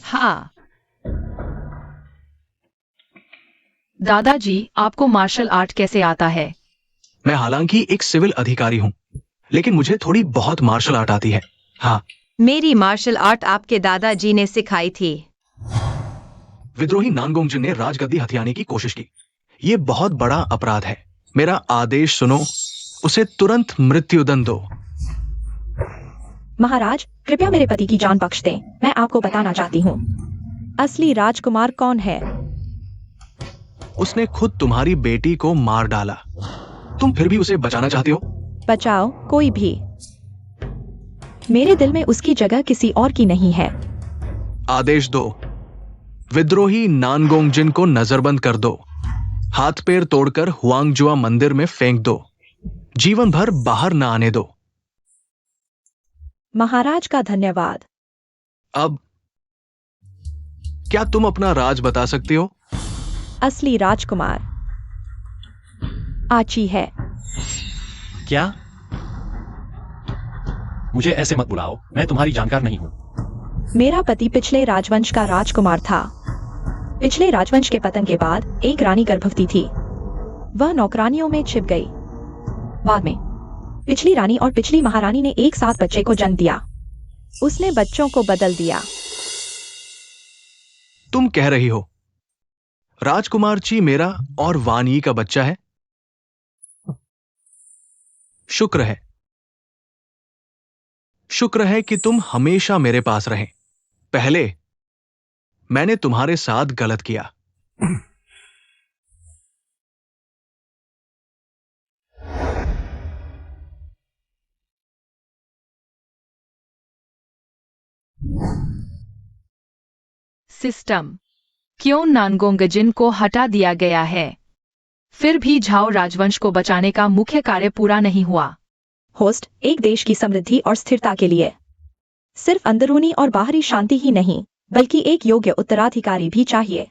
हाँ दादाजी, आपको मार्शल आर्ट कैसे आता है? मैं हालांकि एक सिविल अधिकारी हूं, लेकिन मुझे थोड़ी बहुत मार्शल आर्ट आती है। हाँ, मेरी मार्शल आर्ट आपके दादाजी ने सिखाई थी। विद्रोही नानगोंगजिन ने राजगद्दी हथियाने की कोशिश की। यह बहुत बड़ा अपराध है। मेरा आदेश सुनो, उसे तुरंत मृत्युदंड दो। महाराज, कृपया मेरे पति की जान बख्श दें। मैं आपको बताना चाहती हूँ, असली राजकुमार कौन है। उसने खुद तुम्हारी बेटी को मार डाला। तुम फिर भी उसे बचाना चाहती हो? बचाओ कोई भी। मेरे दिल में उसकी जगह किसी और की नहीं है। आदेश दो, विद्रोही नानगोंगजिन को नजरबंद कर दो। हाथ पैर तोड़कर हुआंगजुआ मंदिर में फेंक दो। जीवन भर बाहर न आने दो। महाराज का धन्यवाद। अब क्या तुम अपना राज बता सकती हो? असली राजकुमार आची है। क्या? मुझे ऐसे मत बुलाओ, मैं तुम्हारी जानकार नहीं हूं। मेरा पति पिछले राजवंश का राजकुमार था। पिछले राजवंश के पतन के बाद एक रानी गर्भवती थी। वह नौकरानियों में छिप गई। बाद में पिछली रानी और पिछली महारानी ने एक साथ बच्चे को जन्म दिया। उसने बच्चों को बदल दिया। तुम कह रही हो राजकुमार ची मेरा और वान यी का बच्चा है? शुक्र है कि तुम हमेशा मेरे पास रहे। पहले मैंने तुम्हारे साथ गलत किया। सिस्टम, क्यों नानगोंगजिन को हटा दिया गया है? फिर भी झाओ राजवंश को बचाने का मुख्य कार्य पूरा नहीं हुआ। होस्ट, एक देश की समृद्धि और स्थिरता के लिए सिर्फ अंदरूनी और बाहरी शांति ही नहीं, बल्कि एक योग्य उत्तराधिकारी भी चाहिए।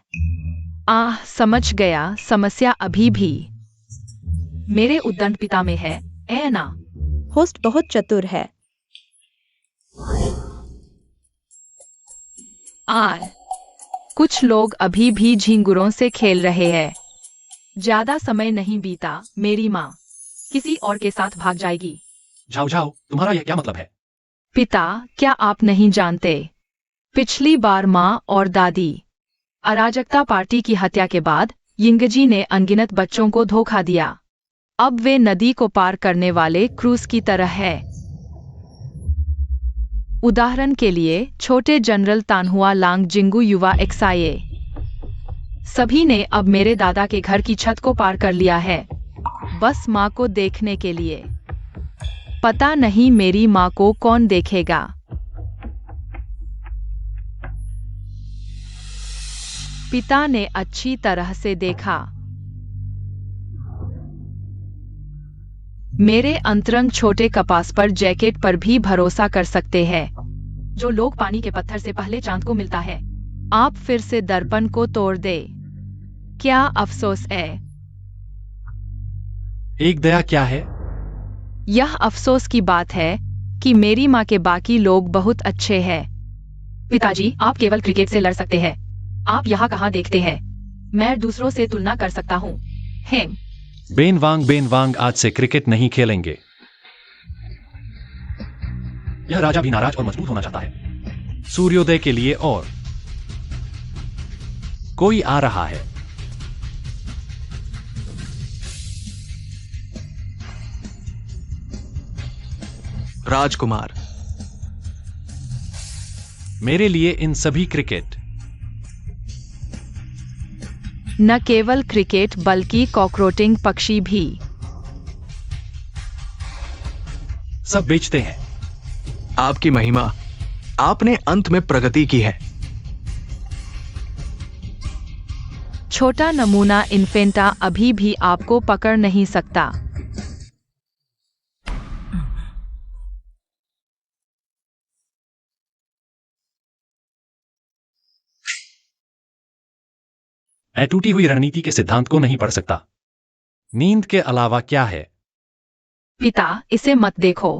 समझ गया। समस्या अभी भी मेरे उद्दंड पिता में है, ना। होस्ट बहुत चतुर है। कुछ लोग अभी भी झिंगुरों से खेल रहे हैं। ज्यादा समय नहीं बीता, मेरी माँ किसी और के साथ भाग जाएगी। जाओ जाओ, तुम्हारा यह क्या मतलब है? पिता, क्या आप नहीं जानते? पिछली बार माँ और दादी अराजकता पार्टी की हत्या के बाद यिंगजी ने अनगिनत बच्चों को धोखा दिया। अब वे नदी को पार करने वाले क्रूज की तरह है। उदाहरण के लिए छोटे जनरल तानहुआ लांग जिंगू युवा एक्साये। सभी ने अब मेरे दादा के घर की छत को पार कर लिया है, बस माँ को देखने के लिए। पता नहीं मेरी माँ को कौन देखेगा। पिता ने अच्छी तरह से देखा। मेरे अंतरंग छोटे कपास पर जैकेट पर भी भरोसा कर सकते हैं। जो लोग पानी के पत्थर से पहले चांद को मिलता है। आप फिर से दर्पण को तोड़ दे। क्या अफसोस है? एक दया क्या है? यह अफसोस की बात है कि मेरी माँ के बाकी लोग बहुत अच्छे हैं। पिताजी, आप केवल क्रिकेट से लड़ सकते हैं। आप यहाँ कहाँ देखते हैं? मैं दूसरों से तुलना कर सकता हूँ। हेम। बेन वांग आज से क्रिकेट नहीं खेलेंगे। यह राजा भी नाराज और मजबूत होना चाहता है। सूर्योदय के लिए और कोई आ रहा है। राजकुमार, मेरे लिए इन सभी क्रिकेट। न केवल क्रिकेट बल्कि कॉकरोटिंग पक्षी भी। सब बेचते हैं। आपकी महिमा, आपने अंत में प्रगति की है। छोटा नमूना इन्फेंटा अभी भी आपको पकड़ नहीं सकता। मैं टूटी हुई रणनीति के सिद्धांत को नहीं पढ़ सकता। नींद के अलावा क्या है? पिता, इसे मत देखो।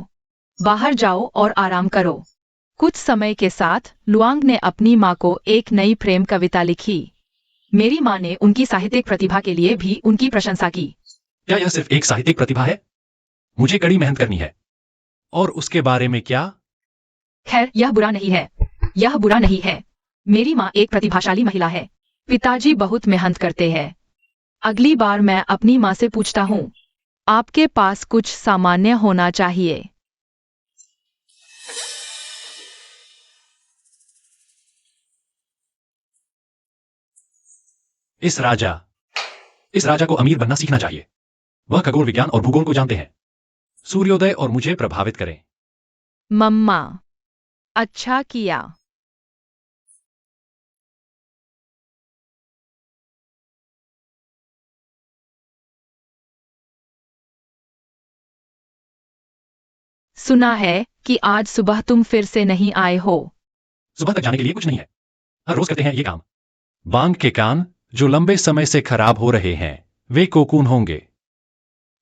बाहर जाओ और आराम करो। कुछ समय के साथ लुआंग ने अपनी माँ को एक नई प्रेम कविता लिखी। मेरी माँ ने उनकी साहित्यिक प्रतिभा के लिए भी उनकी प्रशंसा की। क्या यह सिर्फ एक साहित्यिक प्रतिभा है? मुझे कड़ी मेहनत करनी है। और उसके बारे में क्या? खैर, यह बुरा नहीं है। यह बुरा नहीं है। मेरी माँ एक प्रतिभाशाली महिला है। पिताजी बहुत मेहनत करते हैं। अगली बार मैं अपनी माँ से पूछता हूँ। आपके पास कुछ सामान्य होना चाहिए। इस राजा को अमीर बनना सीखना चाहिए। वह खगोल विज्ञान और भूगोल को जानते हैं। सूर्योदय और मुझे प्रभावित करें। मम्मा, अच्छा किया। सुना है कि आज सुबह तुम फिर से नहीं आए हो। सुबह तक जाने के लिए कुछ नहीं है। हर रोज करते हैं ये काम। बांग के कान जो लंबे समय से खराब हो रहे हैं, वे कोकून होंगे।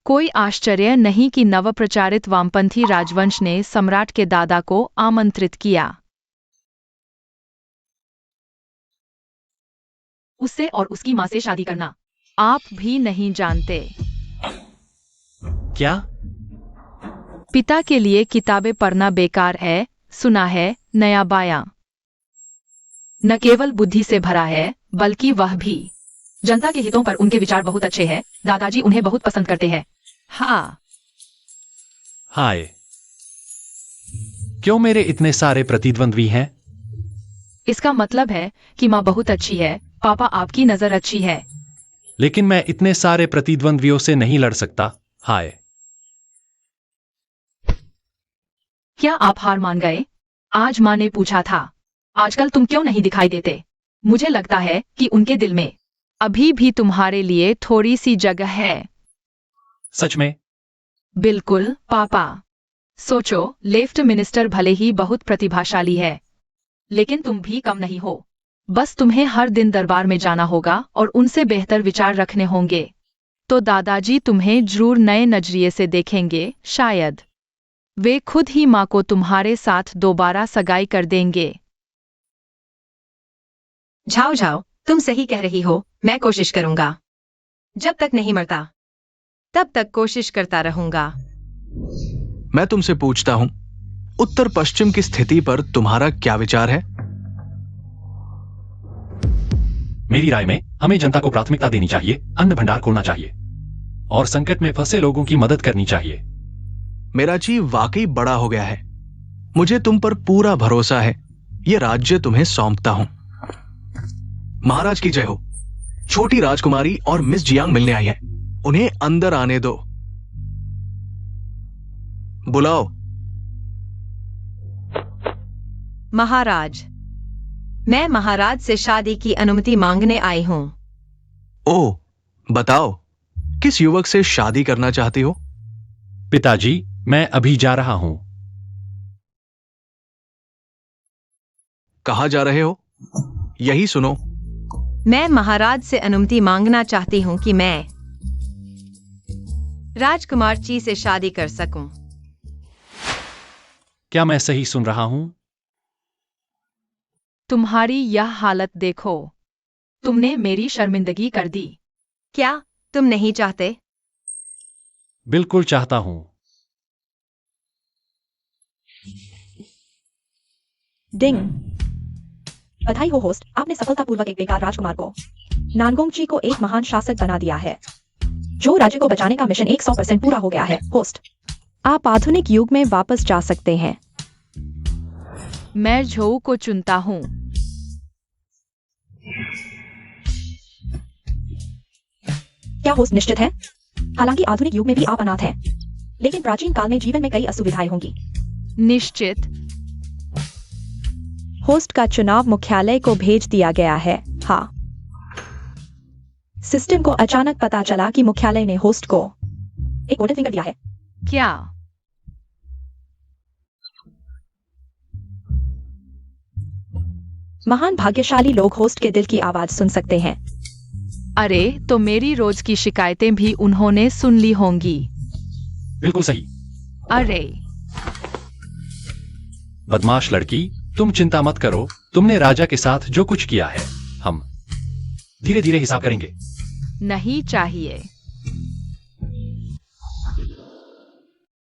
कोई आश्चर्य नहीं कि नवप्रचारित वामपंथी राजवंश ने सम्राट के दादा को आमंत्रित किया। उससे और उसकी मां से शादी करना। आप भी नहीं जानते। क्या? पिता के लिए किताबें पढ़ना बेकार है, सुना है, नया बायां। न केवल बुद्धि से भरा है, बल्कि वह भी। जनता के हितों पर उनके विचार बहुत अच्छे हैं। दादाजी उन्हें बहुत पसंद करते हैं। हाँ। हाय। क्यों मेरे इतने सारे प्रतिद्वंद्वी हैं? इसका मतलब है कि माँ बहुत अच्छी है। पापा, आपकी नजर अच्छी है। लेकिन मैं इतने सारे प्रतिद्वंद्वियों से नहीं लड़ सकता। हाय। क्या आप हार मान गए? आज माँ ने पूछा था। आजकल तुम क्यों नहीं दिखाई देते? मुझे लगता है कि उनके दिल में अभी भी तुम्हारे लिए थोड़ी सी जगह है। सच में? बिल्कुल पापा। सोचो, लेफ्ट मिनिस्टर भले ही बहुत प्रतिभाशाली है, लेकिन तुम भी कम नहीं हो। बस तुम्हें हर दिन दरबार में जाना होगा और उनसे बेहतर विचार रखने होंगे। तो दादाजी तुम्हें जरूर नए नजरिए से देखेंगे। शायद वे खुद ही माँ को तुम्हारे साथ दोबारा सगाई कर देंगे। जाओ जाओ, तुम सही कह रही हो। मैं कोशिश करूंगा। जब तक नहीं मरता तब तक कोशिश करता रहूंगा। मैं तुमसे पूछता हूं, उत्तर पश्चिम की स्थिति पर तुम्हारा क्या विचार है? मेरी राय में हमें जनता को प्राथमिकता देनी चाहिए, अन्न भंडार खोलना चाहिए और संकट में फंसे लोगों की मदद करनी चाहिए। मेरा जी वाकई बड़ा हो गया है। मुझे तुम पर पूरा भरोसा है। यह राज्य तुम्हें सौंपता हूं। महाराज की जय हो। छोटी राजकुमारी और मिस जियांग मिलने आई है। उन्हें अंदर आने दो। बुलाओ। महाराज, मैं महाराज से शादी की अनुमति मांगने आई हूं। ओह, बताओ, किस युवक से शादी करना चाहती हो? पिताजी, मैं अभी जा रहा हूं। कहाँ जा रहे हो? यही सुनो। मैं महाराज से अनुमति मांगना चाहती हूं कि मैं राजकुमार ची से शादी कर सकूं। क्या मैं सही सुन रहा हूं? तुम्हारी यह हालत देखो। तुमने मेरी शर्मिंदगी कर दी। क्या तुम नहीं चाहते? बिल्कुल चाहता हूं। डिंग। बधाई हो होस्ट, आपने सफलतापूर्वक एक बेकार राजकुमार को नानगोंग ची को एक महान शासक बना दिया है। जो राज्य को बचाने का मिशन 100% पूरा हो गया है। होस्ट, आप आधुनिक युग में वापस जा सकते हैं। मैं झोऊ को चुनता हूं। क्या होस्ट निश्चित है? हालांकि आधुनिक युग में भी आप अनाथ हैं, लेकिन प्राचीन काल में जीवन में कई असुविधाएं होंगी। निश्चित। होस्ट का चुनाव मुख्यालय को भेज दिया गया है। हाँ, सिस्टम को अचानक पता चला कि मुख्यालय ने होस्ट को एक गोल्डन फिंगर दिया है। क्या? महान भाग्यशाली लोग होस्ट के दिल की आवाज सुन सकते हैं। अरे, तो मेरी रोज की शिकायतें भी उन्होंने सुन ली होंगी। बिल्कुल सही। अरे, बदमाश लड़की, तुम चिंता मत करो। तुमने राजा के साथ जो कुछ किया है, हम धीरे धीरे हिसाब करेंगे। नहीं चाहिए।